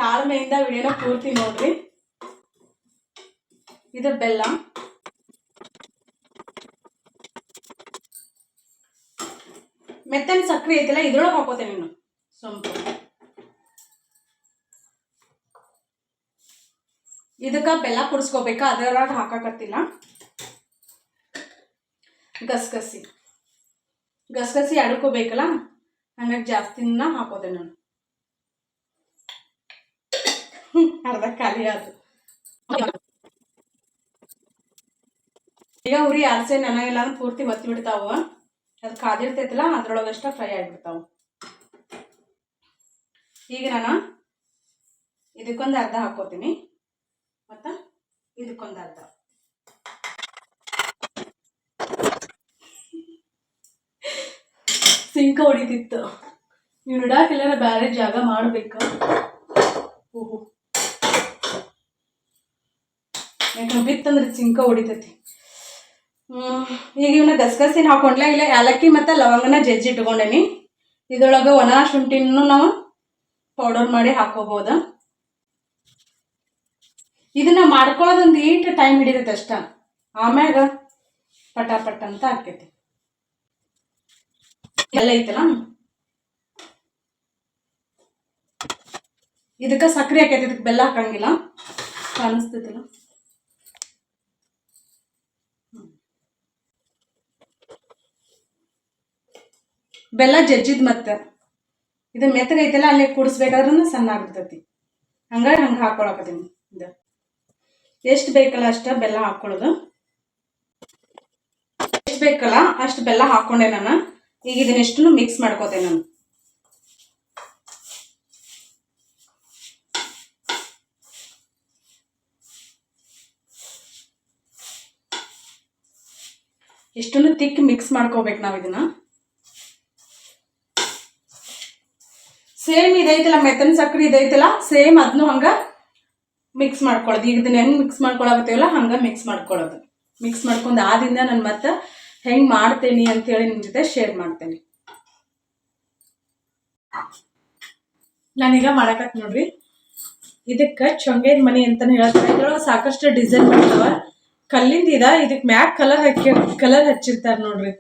ತಾಳ್ಮೆಯಿಂದ ವಿಡಿಯೋನ ಪೂರ್ತಿ ನೋಡ್ರಿ. ಇದು ಬೆಲ್ಲ, ಮೆತ್ತನ ಸಕ್ಕರೆ ಐತಿಲ್ಲ ಇದ್ರೊಳಗೆ ಹಾಕೋತೇನೆ ನಾನು ಸ್ವಲ್ಪ. ಇದಕ್ಕೆ ಬೆಲ್ಲ ಕುಡಿಸ್ಕೋಬೇಕಾ, ಅದರಾಗ ಹಾಕಾಕತ್ತಿಲ್ಲ. ಗಸಗಸಿ ಅಡ್ಕೋಬೇಕಲ್ಲ, ಹಂಗಾಗಿ ಜಾಸ್ತಿನ ಹಾಕೋತೇನೆ ನಾನು. ಅರ್ಧ ಖಾಲಿ ಆಯ್ತು. ಈಗ ಉರಿ ಆಸೆ ನನಗಿಲ್ಲ ಅಂದ್ರೆ ಪೂರ್ತಿ ಒತ್ತಿ ಬಿಡ್ತಾವ. ಅದು ಕಾದಿರ್ತೈತಲ್ಲ ಅದ್ರೊಳಗಷ್ಟ ಫ್ರೈ ಆಗಿಬಿಡ್ತಾವ. ಈಗ ನಾನು ಇದಕ್ಕೊಂದು ಅರ್ಧ ಹಾಕೋತೀನಿ ಮತ್ತು ಇದಕ್ಕೊಂದು ಅರ್ಧ. ಸಿಂಕ ಹೊಡಿತಿತ್ತು, ನೀವು ಇಡಾಕೆಲ್ಲ ಬೇರೆ ಜಾಗ ಮಾಡಬೇಕು. ಓಹೋ, ಯಾಕಂದ್ರೆ ಬಿತ್ತಂದ್ರೆ ಸಿಂಕ ಹೊಡಿತೈತಿ. ಈಗ ಇವನ್ನ ಗಸಗಸಿನ ಹಾಕೊಂಡ್ಲ, ಇಲ್ಲ ಏಲಕ್ಕಿ ಮತ್ತು ಲವಂಗನ ಜಜ್ಜಿ ಇಟ್ಕೊಂಡೇನಿ. ಇದ್ರೊಳಗೆ ಒಣ ಶುಂಠಿನೂ ನಾವು ಪೌಡರ್ ಮಾಡಿ ಹಾಕೋಬಹುದು. ಇದನ್ನ ಮಾಡ್ಕೊಳ್ಳೋದೊಂದು ಟೈಮ್ ಹಿಡಿತೈತೆ ಅಷ್ಟ, ಆಮ್ಯಾಗ ಪಟಾಪಟ್ ಅಂತ ಆಕೈತಿ. ಎಲ್ಲ ಐತಲ್ಲ, ಇದಕ್ಕೆ ಸಕ್ಕರೆ ಹಾಕೈತಿ, ಇದಕ್ಕೆ ಬೆಲ್ಲ ಹಾಕಂಗಿಲ್ಲ. ಕಾಣಿಸ್ತೈತಲ್ಲ, ಬೆಲ್ಲ ಜಜ್ಜಿದ್ ಮತ್ತೆ ಇದು ಮೆತ್ತಗೈತಲ್ಲ, ಅಲ್ಲಿ ಕುಡಿಸ್ಬೇಕಾದ್ರೂ ಸಣ್ಣ ಆಗ್ಬಿಡ್ತೈತಿ. ಹಂಗಾಗಿ ಹಂಗೆ ಹಾಕೊಳಕತ್ತೀನಿ. ಇದು ಎಷ್ಟು ಬೇಕಲ್ಲ ಅಷ್ಟ ಬೆಲ್ಲ ಹಾಕೊಳ್ಳೋದು, ಎಷ್ಟು ಬೇಕಲ್ಲ ಅಷ್ಟು ಬೆಲ್ಲ ಹಾಕೊಂಡೆ ನಾನು. ಈಗ ಇದನ್ನೆಷ್ಟು ಮಿಕ್ಸ್ ಮಾಡ್ಕೋತೇನೆ ನಾನು. ಇಷ್ಟನ್ನು ತಿಕ್ ಮಿಕ್ಸ್ ಮಾಡ್ಕೋಬೇಕು ನಾವು ಇದನ್ನ. ಸೇಮ್ ಇದೈತಲ್ಲ ಮೆತ್ತನ ಸಕ್ಕರೆ ಇದೈತಲ್ಲ, ಸೇಮ್ ಅದನ್ನು ಹಂಗೆ ಮಿಕ್ಸ್ ಮಾಡ್ಕೊಳ್ಳೋದು. ಈಗ ಇದನ್ನ ಹೆಂಗೆ ಮಿಕ್ಸ್ ಮಾಡ್ಕೊಳಕತ್ತೀವಲ್ಲ ಹಂಗೆ ಮಿಕ್ಸ್ ಮಾಡ್ಕೊಳ್ಳೋದು. ಮಿಕ್ಸ್ ಮಾಡ್ಕೊಂಡು ಆದಿಂದ ನಾನು ಮತ್ತೆ ಹೆಂಗೆ ಮಾಡ್ತೇನೆ ಅಂತೇಳಿ ನಿಮ್ಮ ಜೊತೆ ಶೇರ್ ಮಾಡ್ತೇನೆ. ನಾನೀಗ ಮಾಡಕತ್ ನೋಡ್ರಿ, ಇದಕ್ಕೆ ಚೊಂಗೇದ ಮನಿ ಅಂತಾನೆ ಹೇಳ್ತಾರೆ. ಇದ್ರೊಳಗೆ ಸಾಕಷ್ಟು ಡಿಸೈನ್ ಮಾಡ್ತಾವ. ಕಲ್ಲಿಂದ ಇದಕ್ಕೆ ಮ್ಯಾಕ್ ಕಲರ್ ಹಚ್ಚಿರ್ತಾರೆ ನೋಡ್ರಿ.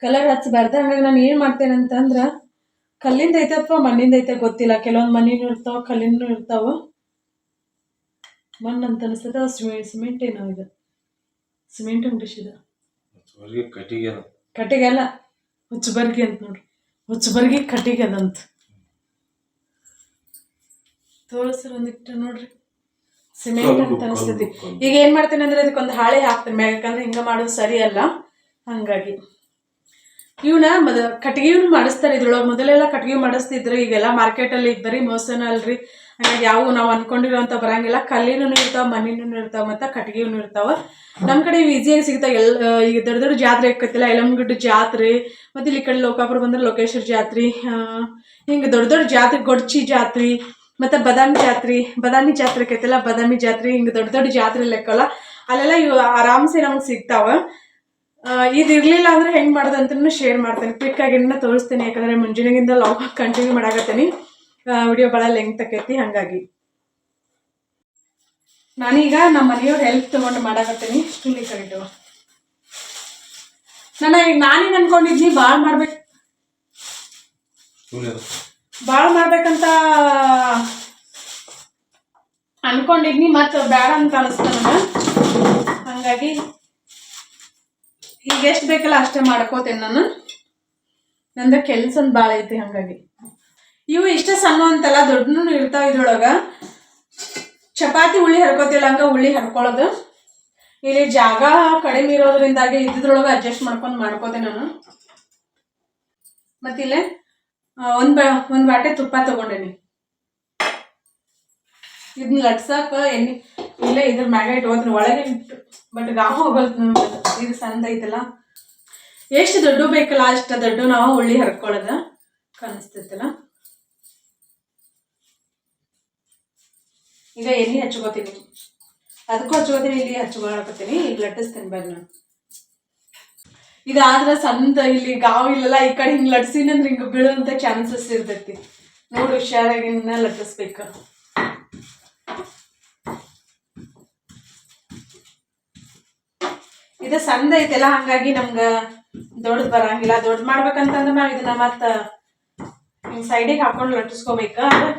ಕಲರ್ ಹಚ್ಚಬಾರ್ದು. ಹಂಗಾಗಿ ನಾನು ಏನು ಮಾಡ್ತೇನೆ ಅಂತಂದ್ರೆ, ಕಲ್ಲಿಂದ ಐತೆ ಅಥವಾ ಮಣ್ಣಿಂದ ಐತೆ ಗೊತ್ತಿಲ್ಲ, ಕೆಲವೊಂದು ಮಣ್ಣಿನೂ ಇರ್ತಾವ ಕಲ್ಲಿನೂ ಇರ್ತಾವ. ಮಣ್ಣು ಅಂತ ಅನಿಸ್ತದೆ, ಸಿಮೆಂಟ್ ಏನೋ ಇದು, ಸಿಮೆಂಟ್ ಇಂಗ್ಲೀಷ್ ಇದು ಕಟ್ಟಿಗೆ ಅಲ್ಲ, ಹುಚ್ಚಬರ್ಗಿ ಅಂತ ನೋಡ್ರಿ. ಹುಚ್ಚಬರ್ಗಿ ಕಟ್ಟಿಗೆ ಅದಂತ ತೋರಿಸ್ರಿ ಒಂದಿಟ್ಟು ನೋಡ್ರಿ. ಸಿಮೆಂಟ್ ಅಂತ ಅನಿಸ್ತೈತಿ. ಈಗ ಏನು ಮಾಡ್ತೇನೆ ಅಂದ್ರೆ ಅದಕ್ಕೊಂದು ಹಾಳೆ ಹಾಕ್ತೇನೆ ಮ್ಯಾಗ, ಯಾಕಂದ್ರೆ ಹಿಂಗೆ ಮಾಡೋದು ಸರಿ ಅಲ್ಲ. ಹಂಗಾಗಿ ಇವನ್ನ ಕಟ್ಟಿಗೆಯನ್ನು ಮಾಡಿಸ್ತಾರೆ ಇದ್ರೊಳಗೆ. ಮೊದಲೆಲ್ಲ ಕಟ್ಟಿಗೆ ಮಾಡಿಸ್ತಿದ್ರು, ಈಗೆಲ್ಲ ಮಾರ್ಕೆಟಲ್ಲಿ ಬರೀ ಮೋಸನ ಅಲ್ರಿ. ಹಾಗಾಗಿ ಯಾವ ನಾವು ಅನ್ಕೊಂಡಿರೋಂಥ ಬರಂಗಿಲ್ಲ. ಕಲ್ಲಿನೂ ಇರ್ತಾವ, ಮಣ್ಣಿನೂ ಇರ್ತಾವ, ಮತ್ತು ಕಟ್ಟಿಗೆನೂ ಇರ್ತಾವ. ನಮ್ಮ ಕಡೆ ಇವು ಈಸಿಯಾಗಿ ಸಿಗ್ತಾವೆ. ಈಗ ದೊಡ್ಡ ದೊಡ್ಡ ಜಾತ್ರೆ ಆಕೈತಿಲ್ಲ, ಯಲಮಗಡ್ಡ ಜಾತ್ರೆ, ಮತ್ತು ಇಲ್ಲಿ ಕಡೆ ಲೋಕಾಪುರ ಬಂದ್ರೆ ಲೋಕೇಶ್ವರ ಜಾತ್ರೆ, ಹಿಂಗೆ ದೊಡ್ಡ ದೊಡ್ಡ ಜಾತ್ರೆ, ಗೊಡ್ಚಿ ಜಾತ್ರೆ, ಮತ್ತು ಬಾದಾಮಿ ಜಾತ್ರೆ ಆಕೈತಿಲ್ಲ, ಬಾದಾಮಿ ಜಾತ್ರೆ, ಹಿಂಗೆ ದೊಡ್ಡ ದೊಡ್ಡ ಜಾತ್ರೆ ಲೆಕ್ಕಲ್ಲ, ಅಲ್ಲೆಲ್ಲ ಇವು ಆರಾಮ್ಸೆ ನಮ್ಗೆ ಸಿಗ್ತಾವ. ಇದು ಇರಲಿಲ್ಲ ಅಂದ್ರೆ ಹೆಂಗೆ ಮಾಡೋದಂತೂ ಶೇರ್ ಮಾಡ್ತೇನೆ. ಕ್ವಿಕ್ಕಾಗಿ ತೋರಿಸ್ತೇನೆ, ಯಾಕಂದರೆ ಮುಂಜಾನೆಗಿಂತ ಲಾಗ್ ಕಂಟಿನ್ಯೂ ಮಾಡಾಕತ್ತೀನಿ. ವಿಡಿಯೋ ಭಾಳ ಲೆಂತ್ ಆಕೈತಿ. ಹಾಗಾಗಿ ನಾನೀಗ ನಮ್ಮ ಮನೆಯವ್ರ ಹೆಲ್ಪ್ ತೊಗೊಂಡು ಮಾಡಾಕತ್ತೀನಿ. ಸ್ಟೂಲ್ ಈ ಕಡೆ ನಾನೇನು ಅನ್ಕೊಂಡಿದ್ನಿ, ಭಾಳ ಮಾಡ್ಬೇಕಂತ ಅನ್ಕೊಂಡಿದ್ನಿ, ಮತ್ತು ಬೇಡ ಅಂತ ಅನಿಸ್ತ ನನಗೆ. ಹಾಗಾಗಿ ಈಗ ಎಷ್ಟು ಬೇಕಲ್ಲ ಅಷ್ಟೇ ಮಾಡ್ಕೋತೇನೆ ನಾನು. ನಂದು ಕೆಲ್ಸಂದು ಭಾಳ ಐತಿ. ಹಾಗಾಗಿ ಇವು ಇಷ್ಟ ಸಣ್ಣ ಅಂತಲ್ಲ, ದೊಡ್ಡನೂ ಇರ್ತಾವೆ. ಇದ್ರೊಳಗೆ ಚಪಾತಿ ಉಳ್ಳಿ ಹರ್ಕೋತಿಲ್ಲ, ಹಂಗೆ ಉಳ್ಳಿ ಹರ್ಕೊಳ್ಳೋದು. ಇಲ್ಲಿ ಜಾಗ ಕಡಿಮೆ ಇರೋದ್ರಿಂದಾಗಿ ಇದ್ರೊಳಗೆ ಅಡ್ಜಸ್ಟ್ ಮಾಡ್ಕೋತೆ ನಾನು. ಮತ್ತಿಲ್ಲೇ ಒಂದು ಬಾಟೆ ತುಪ್ಪ ತೊಗೊಂಡೇನಿ. ಇದನ್ನ ಲಟ್ಸಕ್ಕ ಎಣ್ಣೆ ಇಲ್ಲ, ಇದ್ರ ಮ್ಯಾಗ ಇಟ್ಕೋತೀನಿ ಒಳಗೆ ಇಟ್ಟು. ಬಟ್ ಗಾಮ ಹೋಗಲ್ತು, ಇದು ಸಣ್ಣ ಐತಲ್ಲ. ಎಷ್ಟು ದೊಡ್ಡ ಬೇಕಲ್ಲ ಅಷ್ಟು ದೊಡ್ಡ ನಾವು ಉಳ್ಳಿ ಹರ್ಕೊಳ್ಳೋದ ಕಾಣಿಸ್ತೈತಲ್ಲ. ಈಗ ಎಣ್ಣೆ ಹಚ್ಕೋತೀನಿ. ಅದಕ್ಕೂ ಹಚ್ಕೋತೀನಿ, ಇಲ್ಲಿ ಹಚ್ಕೊಳಕತ್ತೀನಿ. ಈಗ ಲಟ್ಟಿಸ್ತೀನಿ ಬರ್ರಿ ನಾನು. ಇದಾದ್ರೆ ಸಂದ ಇಲ್ಲಿ ಗಾವ್ ಇಲ್ಲಲ್ಲ, ಈ ಕಡೆ ಹಿಂಗೆ ಲಟ್ಸಿನ ಅಂದ್ರೆ ಹಿಂಗೆ ಬೀಳುವಂಥ ಚಾನ್ಸಸ್ ಇರ್ತೈತಿ. ನೋಡಿ ಹುಷಾರಾಗಿನ ಲಟ್ಟಿಸ್ಬೇಕು. ಇದು ಸಂದ ಐತೆಲ್ಲ, ಹಂಗಾಗಿ ನಮ್ಗೆ ದೊಡ್ಡದು ಬರಂಗಿಲ್ಲ. ದೊಡ್ಡ ಮಾಡ್ಬೇಕಂತಂದ್ರೆ ನಾವು ಇದನ್ನ ಮತ್ತೆ ಹಿಂಗೆ ಸೈಡಿಗೆ ಹಾಕೊಂಡು ಲಟ್ಟಿಸ್ಕೋಬೇಕು. ಅಂದ್ರೆ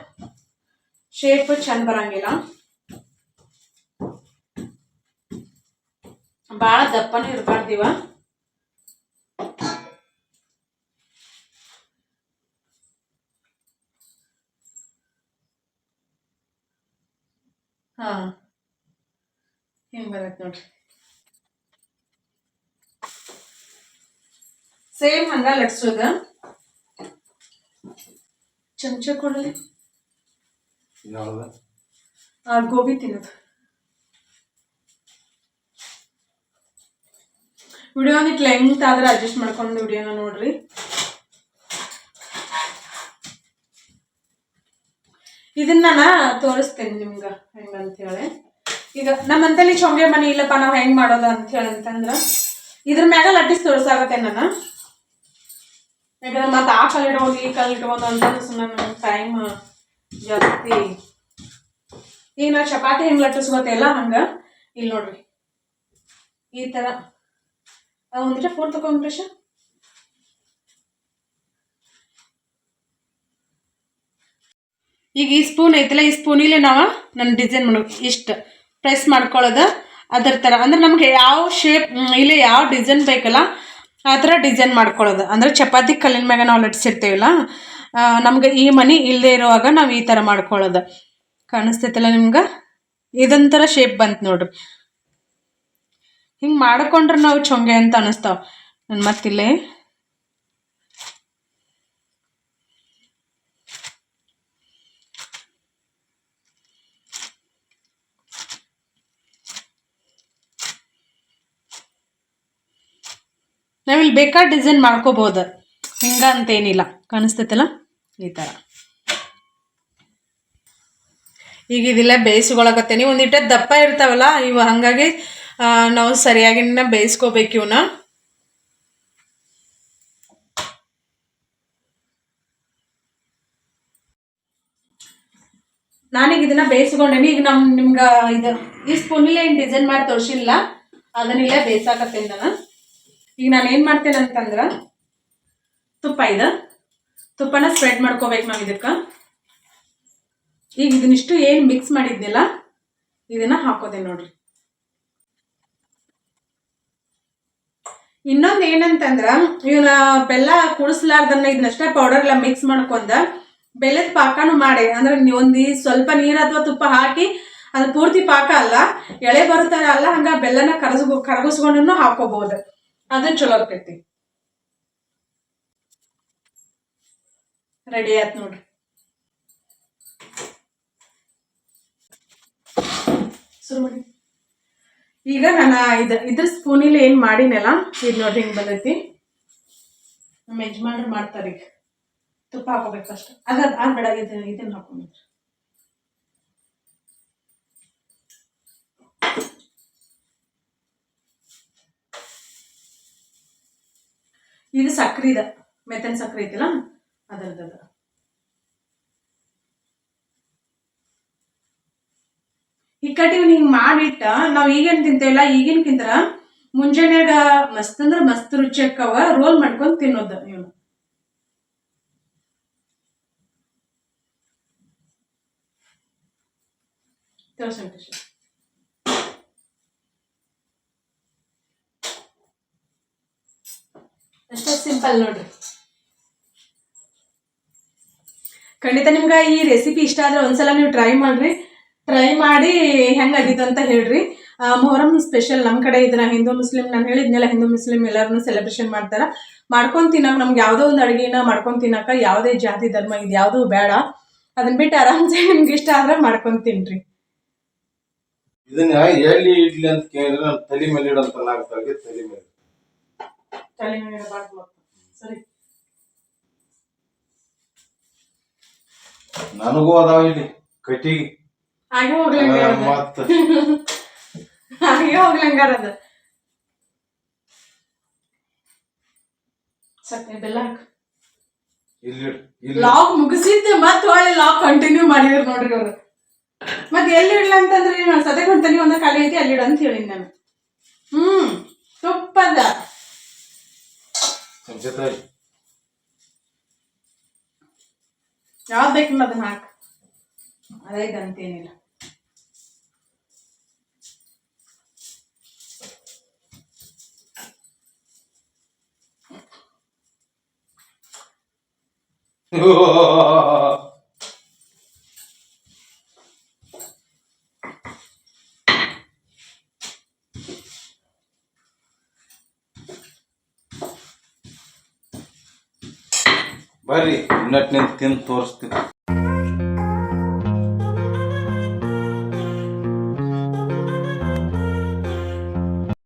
ಶೇಪ್ ಚಂದ ಬರಂಗಿಲ್ಲ. ಭಾಳ ದಪ್ಪನೂ ಇರಬಾರ್ದಿವ. ಹಾ, ಹಿಂಗೆ ಬರತ್ತೆ ನೋಡ್ರಿ. ಸೇಮ್ ಹಂಗ ಲಟ್ಸೋದ. ಚಮಚ ಕೊಡಲಿ. ಗೋಬಿ ತಿನ್ನೋದು. ವಿಡಿಯೋ ಒಂದಿಟ್ಟು ಲೆಂತ್ ಆದ್ರೆ ಅಡ್ಜಸ್ಟ್ ಮಾಡ್ಕೊಂಡು ವಿಡಿಯೋನ ನೋಡ್ರಿ. ಇದನ್ನ ನಾನು ತೋರಿಸ್ತೇನೆ ನಿಮ್ಗೆ ಹೆಂಗಂತ ಹೇಳಿ. ಈಗ ನಮ್ಮಂತಲ್ಲಿ ಚೊಂಗೆ ಮನೆ ಇಲ್ಲಪ್ಪ, ನಾವು ಹೆಂಗ್ ಮಾಡೋದು ಅಂತ ಹೇಳಿ ಅಂತಂದ್ರ ಇದ್ರ ಮ್ಯಾಗ ಲಟ್ಟಿಸಿ ತೋರಿಸಾಗತ್ತೆ ನಾನು. ಯಾಕಂದ್ರೆ ಮತ್ತೆ ಆ ಕಲ್ ಇಡ್ಬೋದು ಈ ಕಲ್ ಇಡ್ಬೋದು ಅಂತಂದ್ರೆ ಸುಮ್ಮನೆ ಟೈಮ್ ಜಾಸ್ತಿ. ಈಗ ನಾವು ಚಪಾತಿ ಹೆಂಗೆ ಲಟ್ಟಿಸ್ಕೋತೆಲ್ಲ ಹಂಗ ಇಲ್ಲಿ ನೋಡ್ರಿ ಈ ಥರ ಒಂದಿಟ ಫೋನ್ ತಗೊಂಡ್ರೆ. ಈಗ ಈ ಸ್ಪೂನ್ ಐತಲ್ಲ, ಈ ಸ್ಪೂನಿಲೆ ನಾವು ನನ್ನ ಡಿಸೈನ್ ಮಾಡೋದು ಇಷ್ಟು ಪ್ರೆಸ್ ಮಾಡ್ಕೊಳ್ಳೋದು ಅದರ ಥರ. ಅಂದ್ರೆ ನಮ್ಗೆ ಯಾವ ಶೇಪ್ ಇಲ್ಲ ಯಾವ ಡಿಸೈನ್ ಬೇಕಲ್ಲ ಆ ಥರ ಡಿಸೈನ್ ಮಾಡ್ಕೊಳ್ಳೋದು. ಅಂದ್ರೆ ಚಪಾತಿ ಕಲ್ಲಿನ ಮ್ಯಾಗ ನಾವು ಲಟ್ಸಿರ್ತೀವಲ್ಲ, ನಮ್ಗೆ ಈ ಮನೆ ಇಲ್ಲದೆ ಇರುವಾಗ ನಾವು ಈ ಥರ ಮಾಡ್ಕೊಳ್ಳೋದು. ಕಾಣಿಸ್ತೈತಲ್ಲ ನಿಮ್ಗೆ? ಇದೊಂಥರ ಶೇಪ್ ಬಂತು ನೋಡ್ರಿ. ಹಿಂಗೆ ಮಾಡ್ಕೊಂಡ್ರೆ ನಾವು ಚೊಂಗೆ ಅಂತ ಅನಿಸ್ತಾವ. ನಾನು ಮತ್ತಿಲ್ಲೇ ನಾವಿಲ್ಲಿ ಬೇಕಾದ ಡಿಸೈನ್ ಮಾಡ್ಕೋಬೋದು, ಹಿಂಗ ಅಂತೇನಿಲ್ಲ. ಕಾಣಿಸ್ತೈತಲ್ಲ ಈ ಥರ. ಈಗ ಇದೆಲ್ಲ ಬೇಯಿಸ್ಕೊಳಕತ್ತೇನಿ. ಒಂದಿಟ್ಟ ದಪ್ಪ ಇರ್ತಾವಲ್ಲ ಇವು, ಹಂಗಾಗಿ ನಾವು ಸರಿಯಾಗಿ ಬೇಯಿಸ್ಕೋಬೇಕು ಇವನ್ನ. ನಾನೀಗ ಇದನ್ನ ಬೇಯಿಸ್ಕೊಂಡೇನಿ. ಈಗ ನಿಮ್ಗೆ ಇದು ಈ ಸ್ಪೂನಿಲ್ಲ ಏನು ಡಿಸೈನ್ ಮಾಡಿ ತೋರಿಸಿಲ್ಲ, ಅದನ್ನಿಲ್ಲ ಬೇಯಿಸಾಕತ್ತೇನೆ ನಾನು. ಈಗ ನಾನು ಏನು ಮಾಡ್ತೇನೆ ಅಂತಂದ್ರೆ ತುಪ್ಪನ ಸ್ಪ್ರೆಡ್ ಮಾಡ್ಕೋಬೇಕು ನಾವು ಇದಕ್ಕೆ. ಈಗ ಇದನ್ನಿಷ್ಟು ಏನು ಮಿಕ್ಸ್ ಮಾಡಿದ್ನಿಲ್ಲ ಇದನ್ನ ಹಾಕೋದೆ ನೋಡ್ರಿ. ಇನ್ನೊಂದು ಏನಂತಂದ್ರ ಇವನ್ನ ಬೆಲ್ಲ ಕುಡಿಸ್ಲಾರ್ದನ್ನ ಇದನ್ನಷ್ಟೇ ಪೌಡರ್ ಎಲ್ಲ ಮಿಕ್ಸ್ ಮಾಡ್ಕೊಂಡ ಬೆಲ್ಲದ ಪಾಕನು ಮಾಡಿ, ಅಂದ್ರೆ ಒಂದು ಸ್ವಲ್ಪ ನೀರು ಅಥವಾ ತುಪ್ಪ ಹಾಕಿ, ಅದು ಪೂರ್ತಿ ಪಾಕ ಅಲ್ಲ, ಎಳೆ ಬರುತ್ತಾರ ಅಲ್ಲ, ಹಂಗ ಬೆಲ್ಲನ ಕರಗಿಸ್ಕೊಂಡು ಹಾಕೋಬಹುದು. ಅದನ್ನ ಚಲೋ ಆಗ್ತೈತಿ. ರೆಡಿ ಆಯ್ತು ನೋಡ್ರಿ. ಶುರು ಮಾಡಿ. ಈಗ ನಾನು ಇದ್ರ ಸ್ಪೂನಿಲಿ ಏನು ಮಾಡಿನಲ್ಲ ಇದು ನೋಡ್ರಿ ಹಿಂಗೆ ಬಂದೈತಿ. ನಮ್ಮ ಯಜಮಾನ್ರು ಮಾಡ್ತಾರೆ. ಈಗ ತುಪ್ಪ ಹಾಕೋಬೇಕು ಫಸ್ಟ್. ಅದು ಬೇಡ, ಇದನ್ನ ಹಾಕೊಂಡ್ರಿ. ಇದು ಸಕ್ರೆ ಇದೆ, ಮೆತ್ತನ ಸಕ್ರೆ ಐತಿಲ್ಲ ಅದರದ್ದು. ಈ ಕಟ್ಟಿಗೆ ಹಿಂಗೆ ಮಾಡಿಟ್ಟ ನಾವು ಈಗೇನು ತಿಂತೇವಲ್ಲ, ಈಗಿನಕ್ಕಿಂತ ಮುಂಜಾನೆಯಾಗ ಮಸ್ತ್ ಅಂದ್ರೆ ಮಸ್ತ್ ರುಚಿ ಅಕ್ಕವ. ರೋಲ್ ಮಾಡ್ಕೊಂಡು ತಿನ್ನೋದು. ಇವನು ಅಷ್ಟೇ ಸಿಂಪಲ್ ನೋಡ್ರಿ. ಖಂಡಿತ ನಿಮ್ಗೆ ಈ ರೆಸಿಪಿ ಇಷ್ಟ ಆದ್ರೆ ಒಂದ್ಸಲ ನೀವು ಟ್ರೈ ಮಾಡ್ರಿ. ಟ್ರೈ ಮಾಡಿ ಹೆಂಗಾಗಿತ್ತು ಅಂತ ಹೇಳ್ರಿ. ಮೊಹರಂ ಸ್ಪೆಷಲ್ ನಮ್ಮ ಕಡೆ ಇದನ್ನ ಹಿಂದೂ ಮುಸ್ಲಿಂ, ನಾನು ಹೇಳಿದ್ನೆಲ್ಲ ಹಿಂದೂ ಮುಸ್ಲಿಂ ಎಲ್ಲರೂ ಸೆಲೆಬ್ರೇಷನ್ ಮಾಡ್ತಾರ. ಮಾಡ್ಕೊಂಡು ತಿನ್ನಕ್ಕೆ ನಮ್ಗೆ ಯಾವುದೋ ಒಂದು ಅಡುಗೆನ ಮಾಡ್ಕೊಂಡು ತಿನ್ನಕ್ಕೆ ಯಾವುದೇ ಜಾತಿ ಧರ್ಮ ಇದು ಯಾವುದೂ ಬೇಡ. ಅದನ್ನ ಬಿಟ್ಟು ಆರಾಮ್ಸೆ ನಿಮ್ಗೆ ಇಷ್ಟ ಆದ್ರೆ ಮಾಡ್ಕೊಂಡು ತಿನ್ರಿ. ಇದನ್ನ ಎಲ್ಲಿ ಇಡ್ಲಿ ಅಂತ ಕೇಳಿದ್ರೆ ನಾನು ತಲೆ ಮೇಲೆ ಇಡಂತ ತಲೆ ಮೇಲೆ ಸರಿ, ನನಗೂ ಅದಾವ ಇಲ್ಲಿ ಕಟ್ಟಿಗೆ ಹಾಗೆ ಹೋಗ್ಲಿ. ಹಾಗೆ ಹೋಗ್ಲಿ ಹಂಗಾರ ಅದು ಸಕ್ಕರೆ ಬೆಲ್ಲ ಹಾಕು. ಇಲ್ಲಿ ಇಲ್ಲಿ ಲಾಗ್ ಮುಗಿಸಿದ್ದು ಮತ್ತೆ ಒಳ್ಳೆ ಲಾಗ್ ಕಂಟಿನ್ಯೂ ಮಾಡಿದ್ರು ನೋಡ್ರಿ ಅವ್ರು. ಮತ್ತೆ ಎಲ್ಲಿ ಇಡ್ಲ ಅಂತಂದ್ರೆ ನಾನು ಸದ್ಯಕ್ಕೆ ಒಂದು ತನಿ ಒಂದ ಖಾಲಿ ಐತಿ ಅಲ್ಲಿ ಇಡು ಅಂತ ಹೇಳಿನಿ ನಾನು. ತುಪ್ಪದ ಸಂಜೆತಾಯಿ ಯಾವ್ದು ಬೇಕು ಅದನ್ನ ಹಾಕ, ಅದೈತೆ ಅಂತೇನಿಲ್ಲ. ಬರ್ರಿ ಇನ್ನಟ್ ನಿಂತ ತಿಂದು ತೋರಿಸ್ತೀನಿ.